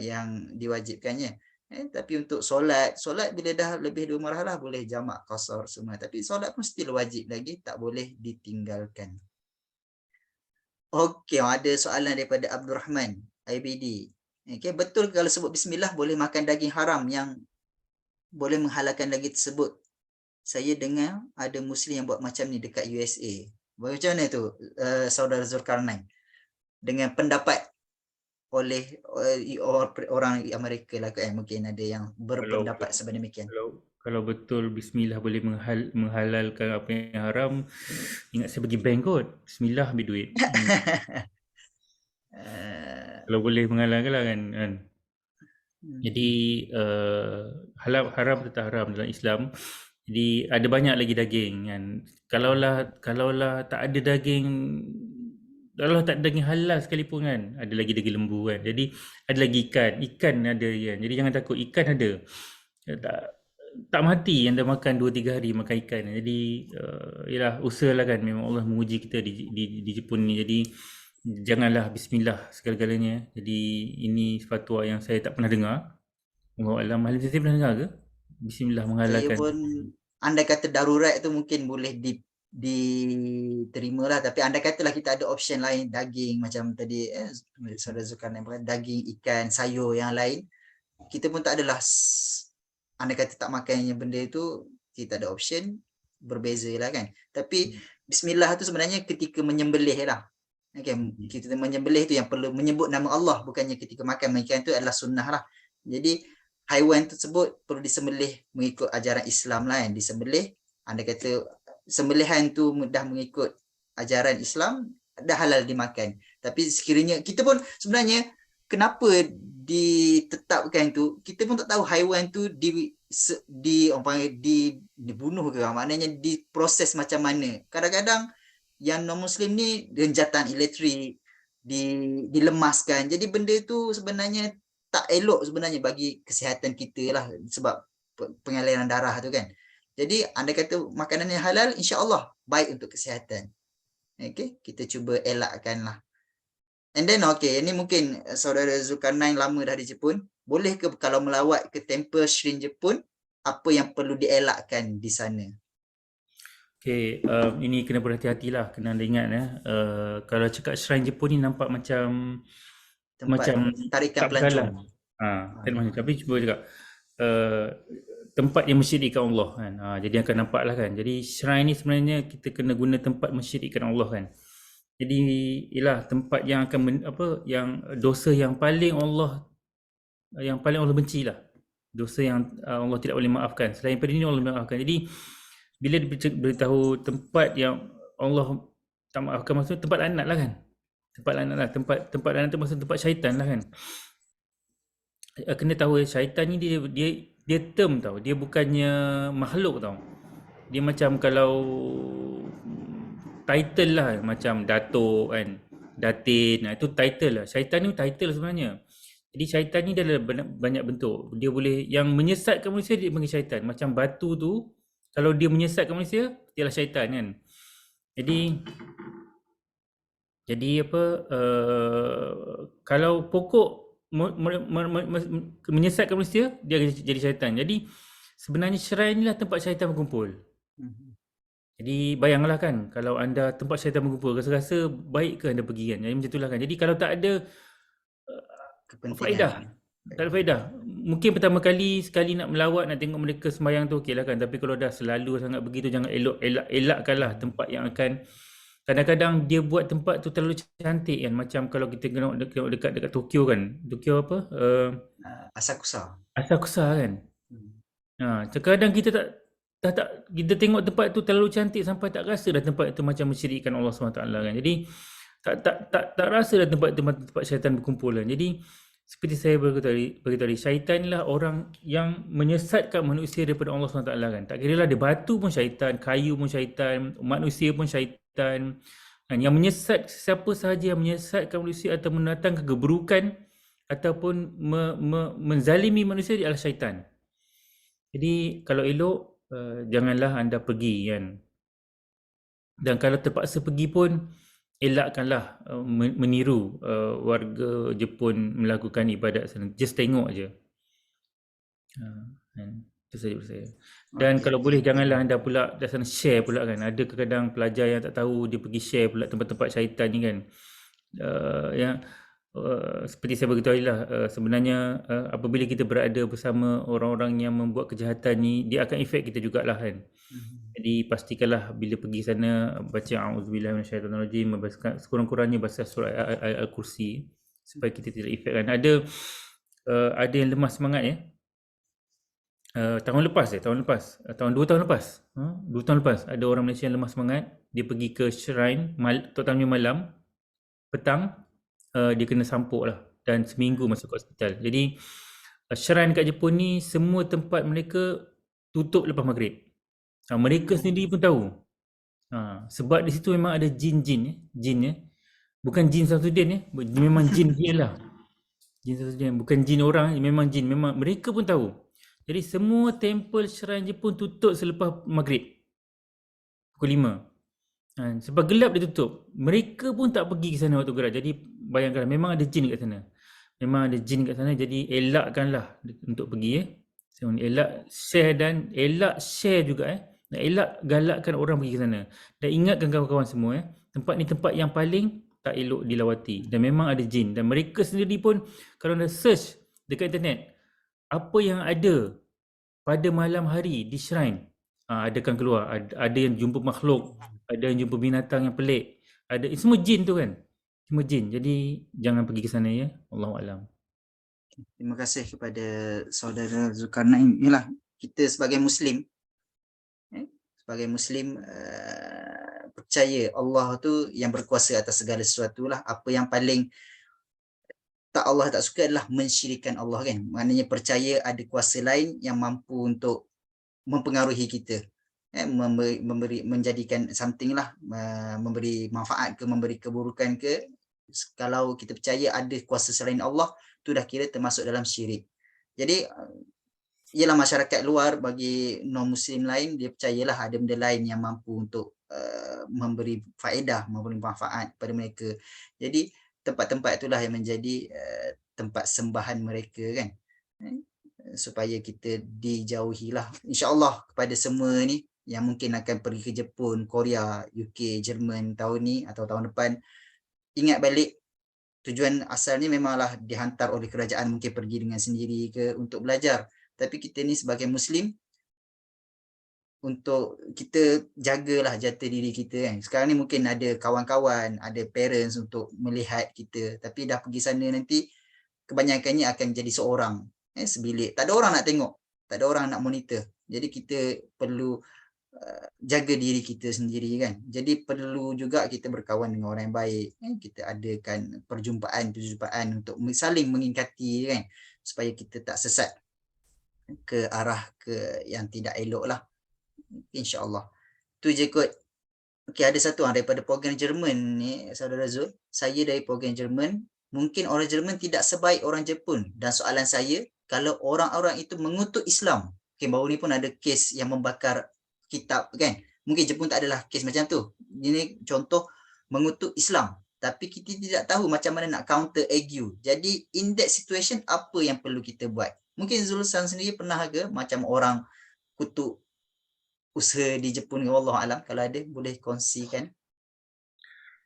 yang diwajibkannya. Tapi untuk solat bila dah lebih 2 marhalah boleh jamak qasar semua. Tapi solat pun still wajib lagi, tak boleh ditinggalkan. Okey, ada soalan daripada Abdul Rahman IBD. Okey, betul kalau sebut bismillah boleh makan daging haram yang boleh menghalalkan daging tersebut? Saya dengar ada Muslim yang buat macam ni dekat USA. Macam mana tu, saudara Zulkarnain? Dengan pendapat oleh orang Amerika lah kan, mungkin ada yang berpendapat sedemikian. Kalau betul bismillah boleh menghalalkan apa yang haram, ingat saya pergi bank kot. Bismillah ambil duit. Kalau boleh menghalalkan lah kan. Jadi haram tetap haram dalam Islam. Jadi ada banyak lagi daging kan. Kalaulah tak ada daging, kalau tak ada daging halal sekalipun kan, ada lagi daging lembu kan. Jadi ada lagi ikan ada kan. Jadi jangan takut, ikan ada. Tak mati anda makan 2-3 hari makan ikan. Jadi yalah, usahalah kan, memang Allah menguji kita di Jepun ni. Jadi janganlah bismillah segala-galanya. Jadi ini fatwa yang saya tak pernah dengar. Allah Alam, saya pernah dengar ke? Bismillah menghalalkan. Saya pun, andai kata darurat tu mungkin boleh diterima lah. Tapi andai katalah kita ada option lain, daging macam tadi Saudara Zulkarnain, daging, ikan, sayur yang lain, kita pun tak adalah, andai kata tak makannya benda itu, kita ada option, berbeza lah kan. Tapi bismillah tu sebenarnya ketika menyembelih lah. Okay, kita menyembelih tu yang perlu menyebut nama Allah, bukannya ketika makan ikan tu adalah sunnah lah. Jadi haiwan tersebut perlu disembelih mengikut ajaran Islam lah kan. Disembelih, anda kata sembelihan tu dah mengikut ajaran Islam, dah halal dimakan. Tapi sekiranya kita pun sebenarnya kenapa ditetapkan tu, kita pun tak tahu haiwan tu dibunuh ke, maknanya diproses macam mana. Kadang-kadang yang non-Muslim ni genjatan elektrik, dilemaskan. Jadi benda tu sebenarnya tak elok sebenarnya bagi kesihatan kita lah, sebab pengaliran darah tu kan. Jadi anda kata makanan yang halal, insya-Allah baik untuk kesihatan. Okay, kita cuba elakkan lah. And then ini mungkin saudara Zulkarnain lama dah di Jepun. Boleh ke kalau melawat ke temple shrine Jepun, apa yang perlu dielakkan di sana? Okay, ini kena berhati-hatilah, kena ingat kalau cakap shrine Jepun ni nampak macam tarikan pelancong. Tapi cuba cakap tempat yang mensyirikkan Allah kan. Jadi akan nampaklah kan. Jadi shrine ni sebenarnya kita kena guna tempat mensyirikkan Allah kan. Jadi ialah tempat yang akan yang dosa yang paling Allah benci lah. Dosa yang Allah tidak boleh maafkan. Selain daripada ini Allah maafkan. Jadi bila beritahu tempat yang Allah tak maafkan, maksudnya tempat lanat lah kan. Tempat lanat lah. Tempat lanat tu maksudnya tempat syaitan lah kan. Kena tahu syaitan ni dia dia term tau, dia bukannya makhluk tau. Dia macam kalau title lah, macam Datuk kan, Datin, itu title lah. Syaitan ni title sebenarnya. Jadi syaitan ni dia ada banyak bentuk. Dia boleh, yang menyesatkan manusia dia panggil syaitan. Macam batu tu, kalau dia menyesatkan manusia, dialah syaitan kan. Jadi apa, kalau pokok menyesatkan manusia, dia jadi syaitan. Jadi sebenarnya shrine ni lah tempat syaitan berkumpul. Jadi bayanglah kan, kalau anda tempat syaitan berkumpul, rasa-rasa baik ke anda pergi kan? Jadi macam itulah kan. Jadi kalau tak ada faedah, Kepentingan. tak ada faedah. Mungkin pertama kali sekali nak melawat, nak tengok mereka sembahyang tu okey lah kan. Tapi kalau dah selalu sangat begitu, jangan elakkanlah tempat yang akan, kadang-kadang dia buat tempat tu terlalu cantik kan. Macam kalau kita tengok dekat Tokyo kan. Tokyo apa? Asakusa. Asakusa kan. Terkadang kita tak kita tengok tempat tu terlalu cantik sampai tak rasa dah tempat itu macam mensyirikkan Allah SWT kan. Jadi tak rasa dah tempat syaitan berkumpul kan. Jadi seperti saya beritahu tadi, syaitan lah orang yang menyesatkan manusia daripada Allah SWT kan. Tak kira lah dia batu pun syaitan, kayu pun syaitan, manusia pun syaitan kan. Yang menyesat, siapa sahaja yang menyesatkan manusia atau mendatangkan keburukan ataupun menzalimi manusia, dia adalah syaitan. Jadi kalau elok, janganlah anda pergi kan. Dan kalau terpaksa pergi pun, elakkanlah meniru warga Jepun melakukan ibadat sana. Just tengok je. Itu saja dari saya. Dan kalau boleh, janganlah anda pula dah sana share pula kan. Ada kadang pelajar yang tak tahu, dia pergi share pula tempat-tempat syaitan ni kan. Seperti saya beritahu tadi lah, sebenarnya apabila kita berada bersama orang-orang yang membuat kejahatan ni, dia akan efek kita jugalah kan. Jadi pastikanlah bila pergi sana baca a'udzubillahi minasyaitonirrajim, sekurang-kurangnya baca surah Al-Kursi supaya kita tidak efek kan. Ada yang lemah semangat ya. Tahun 2 tahun lepas ada orang Malaysia yang lemah semangat, dia pergi ke shrine, terutamanya malam, petang, dia kena sampuk lah dan seminggu masuk ke hospital. Jadi shrine kat Jepun ni, semua tempat mereka tutup lepas maghrib. Mereka sendiri pun tahu. Sebab di situ memang ada jin ya. Bukan jin Samsudin ya, memang jin dia lah. Jin Samsudin, bukan jin orang, memang jin. Memang mereka pun tahu. Jadi semua temple shrine Jepun tutup selepas maghrib. Pukul 5. Sebab gelap dia tutup. Mereka pun tak pergi ke sana waktu gelap. Jadi bayangkan, memang ada jin kat sana. Jadi elakkanlah untuk pergi ya. Elak share juga dan elak galakkan orang pergi ke sana. Dan ingatkan kawan-kawan semua tempat ni tempat yang paling tak elok dilawati. Dan memang ada jin. Dan mereka sendiri pun, kalau anda search dekat internet, apa yang ada pada malam hari di shrine, akan keluar. Ada yang jumpa makhluk, ada yang jumpa binatang yang pelik, ada semua jin tu kan. Semua jin. Jadi jangan pergi ke sana ya. Allahualam. Terima kasih kepada saudara Zulkarnain. Inilah kita sebagai Muslim, percaya Allah tu yang berkuasa atas segala sesuatu lah. Apa yang paling Allah tak suka adalah mensyirikkan Allah kan. Maknanya percaya ada kuasa lain yang mampu untuk mempengaruhi kita, menjadikan something lah, memberi manfaat ke, memberi keburukan ke. Kalau kita percaya ada kuasa selain Allah, tu dah kira termasuk dalam syirik. Jadi ialah masyarakat luar, bagi non-Muslim lain, dia percayalah ada benda lain yang mampu untuk memberi faedah, memberi manfaat pada mereka. Jadi tempat-tempat itulah yang menjadi tempat sembahan mereka kan, supaya kita dijauhilah insya-Allah. Kepada semua ni yang mungkin akan pergi ke Jepun, Korea, UK, Jerman tahun ni atau tahun depan, ingat balik tujuan asalnya memanglah dihantar oleh kerajaan, mungkin pergi dengan sendiri ke untuk belajar. Tapi kita ni sebagai Muslim, untuk kita jagalah jati diri kita kan. Sekarang ni mungkin ada kawan-kawan, ada parents untuk melihat kita, tapi dah pergi sana nanti kebanyakannya akan jadi seorang, sebilik. Tak ada orang nak tengok, tak ada orang nak monitor. Jadi kita perlu jaga diri kita sendiri kan. Jadi perlu juga kita berkawan dengan orang yang baik, kita adakan perjumpaan untuk saling mengingkati kan, supaya kita tak sesat. ke arah ke yang tidak elok lah, insyaAllah. Tu je kot. Okey, ada satu daripada program Jerman ni, saudara Zul. Saya dari program Jerman. Mungkin orang Jerman tidak sebaik orang Jepun. Dan soalan saya, kalau orang-orang itu mengutuk Islam. Okay, baru ni pun ada kes yang membakar kitab kan. Mungkin Jepun tak adalah kes macam tu. Ini contoh mengutuk Islam. Tapi kita tidak tahu macam mana nak counter ague. Jadi in that situation, apa yang perlu kita buat? Mungkin Zulsan sendiri pernah ke macam orang kutuk usaha di Jepun, wallahu alam, kalau ada boleh kongsikan.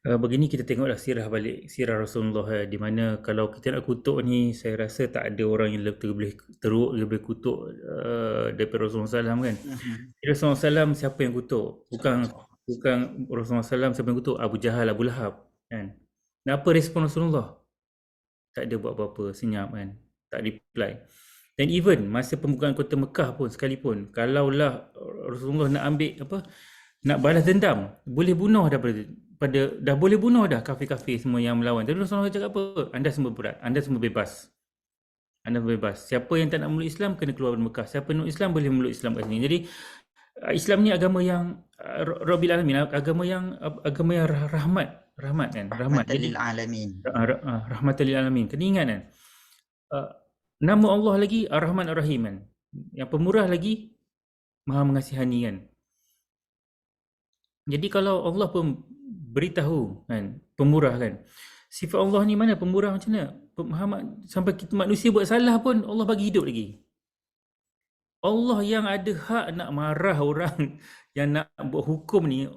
Begini kita tengoklah sirah balik, sirah Rasulullah di mana kalau kita nak kutuk ni, saya rasa tak ada orang yang boleh teruk, lebih kutuk daripada Rasulullah SAW kan. Rasulullah SAW siapa yang kutuk? Bukan Rasulullah SAW siapa yang kutuk? Abu Jahal, Abu Lahab kan. Dan apa respon Rasulullah? Tak ada buat apa-apa, senyap kan. Tak reply. Dan even masa pembukaan kota Mekah pun sekalipun, kalaulah Rasulullah nak ambil nak balas dendam, boleh bunuh dah boleh bunuh dah kafir-kafir semua yang melawan. Tapi Rasulullah cakap apa? Anda semua berat, anda semua bebas. Anda bebas. Siapa yang tak nak meluk Islam kena keluar dari Mekah. Siapa nak Islam boleh meluk Islam kat sini. Jadi Islam ni agama yang Rabbil Alamin, agama yang rahmat kan, rahmat. Rahmatan lil alamin. Rahmatan lil alamin. Kena ingat kan. Nama Allah lagi Ar-Rahman Ar-Rahim kan. Yang pemurah lagi Maha mengasihani kan. Jadi kalau Allah pun beritahu kan, pemurah kan. Sifat Allah ni mana pemurah macam mana? Sampai kita manusia buat salah pun Allah bagi hidup lagi. Allah yang ada hak nak marah orang yang nak buat hukum ni,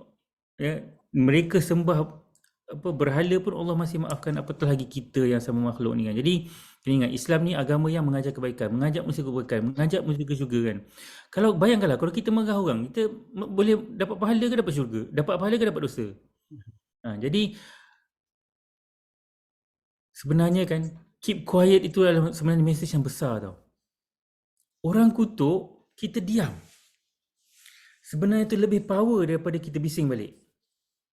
ya, mereka sembah berhala pun Allah masih maafkan, apatah lagi kita yang sama makhluk ni kan. Jadi kena ingat, Islam ni agama yang mengajar kebaikan, mengajak manusia kebaikan, mengajak manusia ke syurga kan. Kalau bayangkanlah kalau kita marah orang, kita boleh dapat pahala ke dapat syurga? Dapat pahala ke dapat dosa? Jadi sebenarnya kan, keep quiet itu adalah sebenarnya mesej yang besar tau. Orang kutuk, kita diam. Sebenarnya itu lebih power daripada kita bising balik.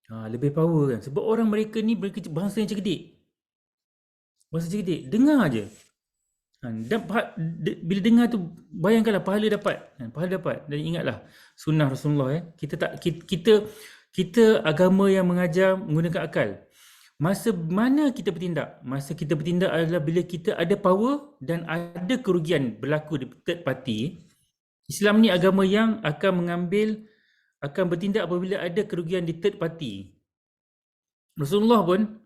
Lebih power kan. Sebab orang mereka ni bangsa yang cerdik. Bangsa cerdik. Dengar je. Bila dengar tu, bayangkanlah pahala dapat. Pahala dapat. Dan ingatlah sunnah Rasulullah. Kita agama yang mengajar menggunakan akal. Masa mana kita bertindak? Masa kita bertindak adalah bila kita ada power dan ada kerugian berlaku di third party. Islam ni agama yang akan bertindak apabila ada kerugian di third party. Rasulullah pun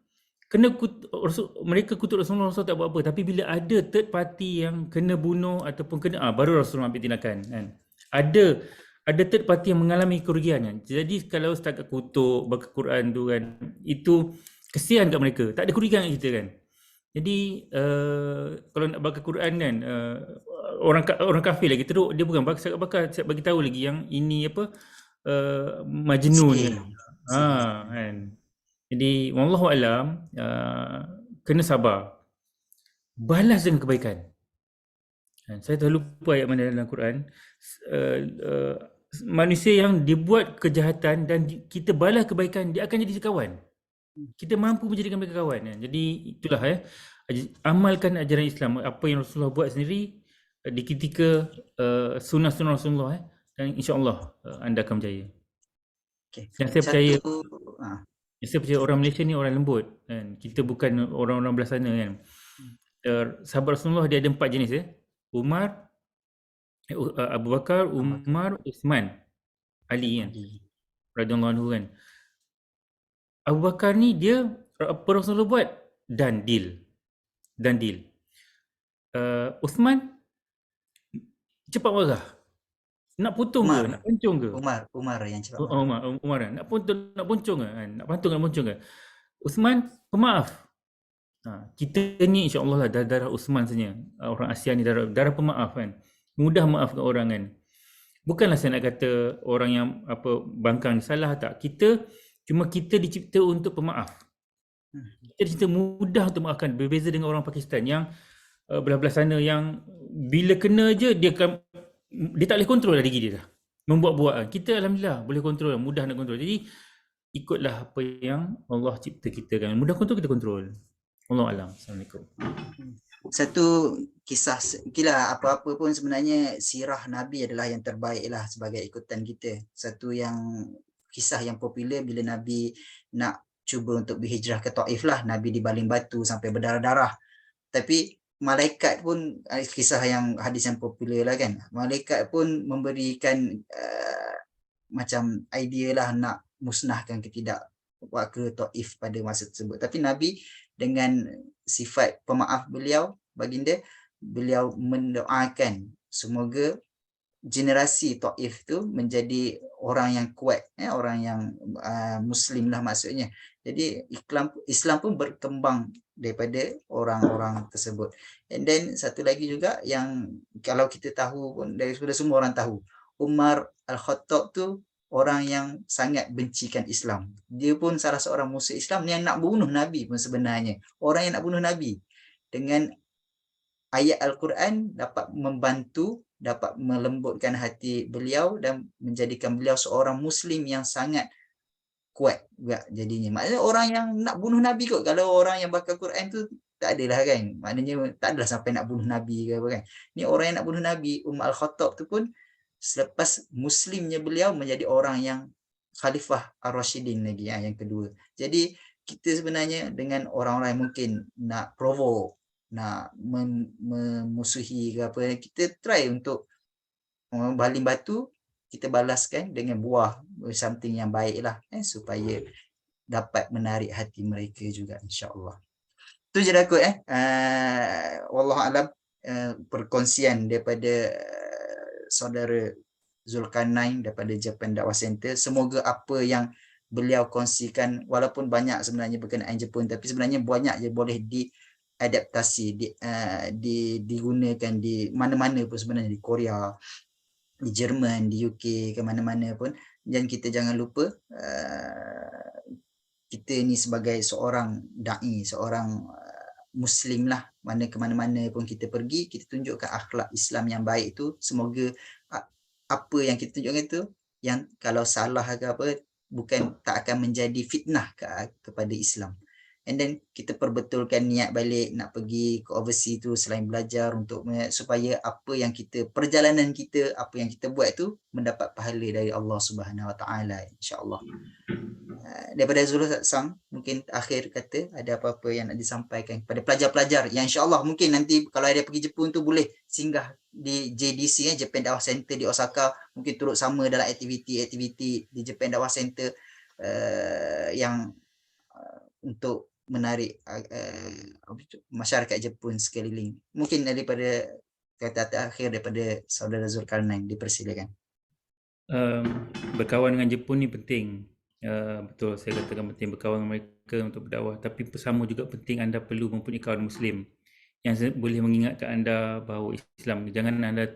mereka kutuk Rasulullah tak buat apa, tapi bila ada third party yang kena bunuh ataupun kena baru Rasulullah ambil tindakan kan. Ada third party yang mengalami kerugian kan. Jadi kalau setakat kutuk baca Quran tu kan, itu kesian kat mereka, tak ada kerugian kat kita kan. Jadi kalau nak baca Quran kan, orang kafir lagi teruk, dia bukan bakal bagi tahu lagi yang ini majnun kan. Jadi wallahu alam, kena sabar, balas dengan kebaikan. Saya tak lupa ayat mana dalam Quran, manusia yang dibuat kejahatan dan kita balas kebaikan, dia akan jadi kawan. Kita mampu menjadikan mereka kawan. Jadi itulah amalkan ajaran Islam, apa yang Rasulullah buat sendiri di ketika sunnah-sunnah Rasulullah, dan insya-Allah anda akan berjaya. Dan saya percaya orang Malaysia ni orang lembut kan. Kita bukan orang-orang belah sana kan. Sahabat Rasulullah dia ada 4 jenis Umar, Abu Bakar, Umar, Uthman, Ali kan. Radhiyallahu anhu kan. Abu Bakar ni dia apa Rasulullah buat? Dan deal. Uthman cepat marah. Nak putung ke? Nak poncong ke? Umar yang cepat. Umar nak putung, nak poncong ke? Nak pantung, nak poncong ke? Uthman pemaaf. Kita ni insya-Allah lah darah Uthman saja. Orang Asia ni darah pemaaf kan. Mudah maafkan orang kan. Bukanlah saya nak kata orang yang bangkang ni salah, tak. Kita dicipta untuk pemaaf. Kita dicipta mudah untuk maafkan. Berbeza dengan orang Pakistan yang belah-belah sana yang bila kena je dia tak boleh kontrol lah diri dia dah. Membuat-buat. Kita alhamdulillah boleh kontrol, mudah nak kontrol. Jadi ikutlah apa yang Allah cipta kita kan. Mudah kontrol, kita kontrol. Wallahu a'lam. Assalamualaikum. satu kisah, kira apa-apa pun sebenarnya sirah Nabi adalah yang terbaik lah sebagai ikutan kita. Satu yang kisah yang popular bila Nabi nak cuba untuk berhijrah ke Taif lah, Nabi dibaling batu sampai berdarah-darah. Tapi malaikat pun, kisah yang hadis yang popular lah kan, malaikat pun memberikan macam idea lah nak musnahkan ke tidak warga Taif pada masa tersebut. Tapi Nabi dengan sifat pemaaf beliau, baginda, beliau mendoakan semoga generasi Taif tu menjadi orang yang kuat, orang yang Muslim lah maksudnya. Jadi Islam pun berkembang daripada orang-orang tersebut. And then satu lagi juga yang kalau kita tahu pun, daripada semua orang tahu, Umar Al-Khattab tu orang yang sangat bencikan Islam. Dia pun salah seorang musuh Islam yang nak bunuh Nabi pun sebenarnya. Orang yang nak bunuh Nabi. Dengan ayat Al-Quran dapat membantu, dapat melembutkan hati beliau dan menjadikan beliau seorang Muslim yang sangat kuat juga jadinya. Maknanya orang yang nak bunuh Nabi kot. Kalau orang yang bakal Quran tu tak adalah kan. Maknanya tak adalah sampai nak bunuh Nabi ke apa kan. Ni orang yang nak bunuh Nabi, Umar Al-Khattab tu pun selepas Muslimnya beliau menjadi orang yang Khalifah Ar-Rashidin lagi yang kedua. Jadi kita sebenarnya dengan orang-orang yang mungkin nak provoke, nak memusuhi ke apa, kita try untuk baling batu, kita balaskan dengan buah, something yang baik lah, supaya dapat menarik hati mereka juga, insyaAllah. Itu je dah kot Wallahualam, perkongsian daripada saudara Zulkarnain daripada Japan Dakwah Center. Semoga apa yang beliau kongsikan, walaupun banyak sebenarnya berkenaan Jepun, tapi sebenarnya banyak je boleh diadaptasi, digunakan di mana-mana pun sebenarnya, di Korea, di Jerman, di UK, ke mana-mana pun. Dan kita jangan lupa kita ni sebagai seorang da'i, seorang Muslim lah, mana ke mana-mana pun kita pergi, kita tunjukkan akhlak Islam yang baik itu. Semoga apa yang kita tunjukkan itu, yang kalau salah ke apa, bukan tak akan menjadi fitnah kepada Islam. And then kita perbetulkan niat balik nak pergi ke overseas tu selain belajar untuk supaya apa yang kita, perjalanan kita, apa yang kita buat tu mendapat pahala dari Allah Subhanahu Wa Taala, insya-Allah. Daripada Zul Sang, mungkin akhir kata, ada apa-apa yang nak disampaikan kepada pelajar-pelajar yang insya-Allah mungkin nanti kalau ada pergi Jepun tu boleh singgah di JDC, Japan Dakwah Center di Osaka, mungkin turut sama dalam aktiviti-aktiviti di Japan Dakwah Center yang untuk menarik masyarakat Jepun sekeliling. Mungkin daripada kata akhir daripada saudara Zulkarnain, dipersilakan. Berkawan dengan Jepun ni penting. Betul, saya katakan penting berkawan dengan mereka untuk berdakwah. Tapi sama juga penting anda perlu mempunyai kawan Muslim yang boleh mengingatkan anda bahawa Islam. Jangan anda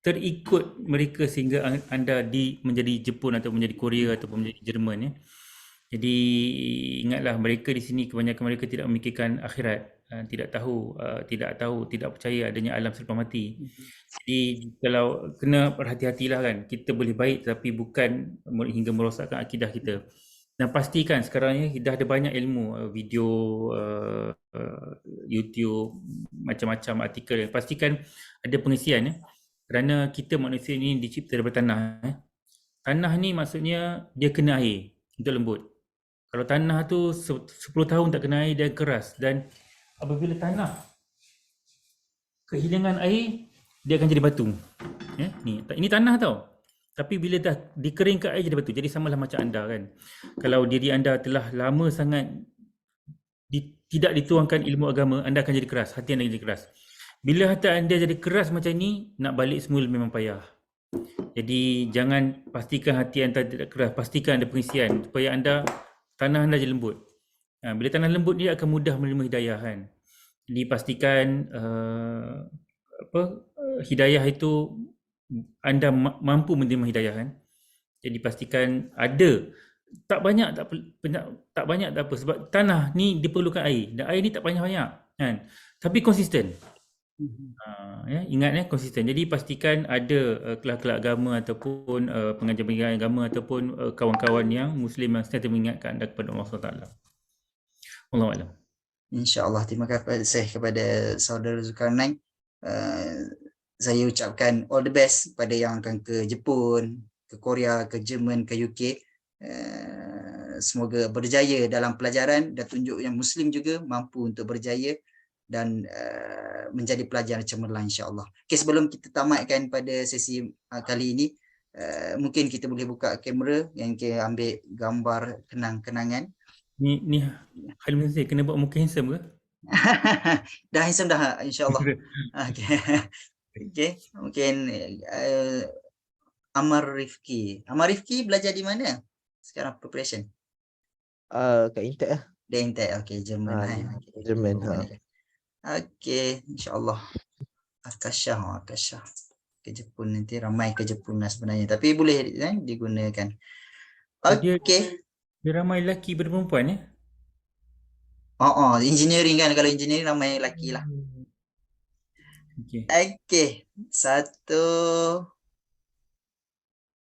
terikut mereka sehingga anda menjadi Jepun atau menjadi Korea ataupun menjadi Jerman, ya. Jadi ingatlah, mereka di sini kebanyakan mereka tidak memikirkan akhirat, tidak percaya adanya alam selepas mati. Jadi kalau kena berhati-hatilah kan, kita boleh baik tapi bukan hingga merosakkan akidah kita. Dan pastikan sekarang ni dah ada banyak ilmu, video, YouTube, macam-macam artikel. Pastikan ada pengisian, ya. Kerana kita manusia ni dicipta daripada tanah. Tanah ni maksudnya dia kena air untuk lembut. Kalau tanah tu 10 tahun tak kena air, dia keras. Dan apabila tanah kehilangan air, dia akan jadi batu. Ini tanah tau. Tapi bila dah dikeringkan air, jadi batu. Jadi samalah macam anda kan. Kalau diri anda telah lama sangat tidak dituangkan ilmu agama, anda akan jadi keras. Hati anda jadi keras. Bila hati anda jadi keras macam ni, nak balik semula memang payah. Jadi jangan, pastikan hati anda tidak keras. Pastikan ada pengisian supaya tanah anda jadi lembut. Bila tanah lembut, dia akan mudah menerima hidayah kan. Jadi pastikan hidayah itu anda mampu menerima hidayah kan. Jadi pastikan ada, tak banyak tak apa, sebab tanah ni diperlukan air dan air ni tak banyak-banyak kan. Tapi konsisten. Ingat konsisten. Jadi pastikan ada kelab-kelab agama ataupun pengajian-pengajian agama ataupun kawan-kawan yang Muslim yang sentiasa mengingatkan anda kepada Allah SWT. Wallahualam. InsyaAllah. Terima kasih kepada saudara Zulkarnain. Saya ucapkan all the best pada yang akan ke Jepun, ke Korea, ke Jerman, ke UK. Semoga berjaya dalam pelajaran dan tunjuk yang Muslim juga mampu untuk berjaya dan menjadi pelajar cemerlang insyaAllah. Okay, sebelum kita tamatkan pada sesi kali ini, mungkin kita boleh buka kamera yang kita ambil gambar kenang-kenangan. Ni Halim Sensei kena buat muka handsome ke? Dah handsome dah insyaAllah. Okay. Okay, mungkin Amar Rifki. Amar Rifki belajar di mana sekarang preparation? Kat Intek lah. Dia Intek, okay, Jerman. Okay. Jerman. Okay, insyaAllah. Akasha ke Jepun nanti, ramai ke Jepun lah sebenarnya, tapi boleh digunakan. Okay. Dia ramai lelaki pada perempuan ya? Engineering kan, kalau engineering ramai lelaki lah. Okay. 1,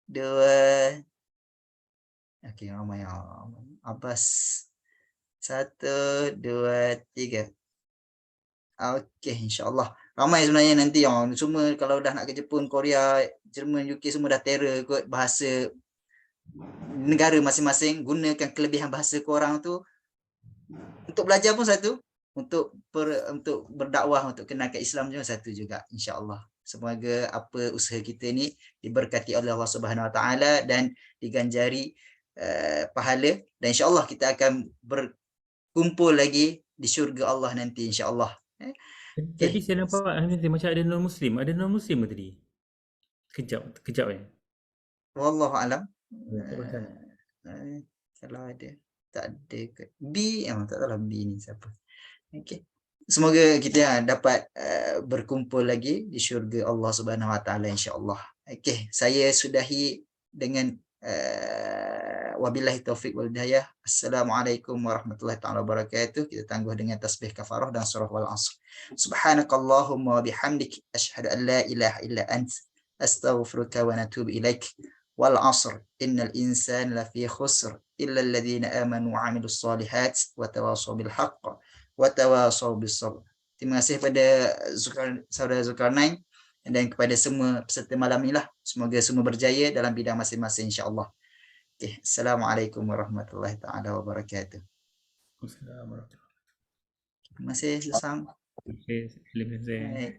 2. Okay, ramai. Abbas. 1, 2, 3. Okay, insyaAllah. Ramai sebenarnya nanti semua kalau dah nak ke Jepun, Korea, Jerman, UK semua dah terror kot bahasa negara masing-masing. Gunakan kelebihan bahasa korang tu untuk belajar pun satu, untuk berdakwah, untuk kenalkan Islam juga satu juga, insyaAllah. Semoga apa usaha kita ni diberkati oleh Allah Subhanahu Wa Taala dan diganjari pahala, dan insyaAllah kita akan berkumpul lagi di syurga Allah nanti insyaAllah. Tadi saya nampak macam ada non-Muslim. Ada non-Muslim ke tadi? Kejap kan? Wallahu alam. Tak pasal. Kalau ada, tak ada ke B, tak tahulah B ni siapa. Okay. Semoga kita dapat berkumpul lagi di syurga Allah Subhanahu Wa Taala insya-Allah. Okay, saya sudahi dengan wabillahi taufiq wal hidayah. Assalamualaikum warahmatullahi taala wabarakatuh. Kita tangguh dengan tasbih kafarah dan surah wal asr. Subhanakallahumma wa bihamdik asyhadu an la ilaha illa ant astaghfiruka wa natubu ilaik. Wal asr innal insana lafi khusr illa alladhina amanu wa 'amilus solihat wa tawassaw bil haqq wa tawassaw bis sabr. Terima kasih pada saudara Zulkarnain dan kepada semua peserta malam inilah. Semoga semua berjaya dalam bidang masing-masing insya-Allah. Okay. Assalamualaikum warahmatullahi taala wabarakatuh. Assalamualaikum. Terima kasih Susang. Terima kasih.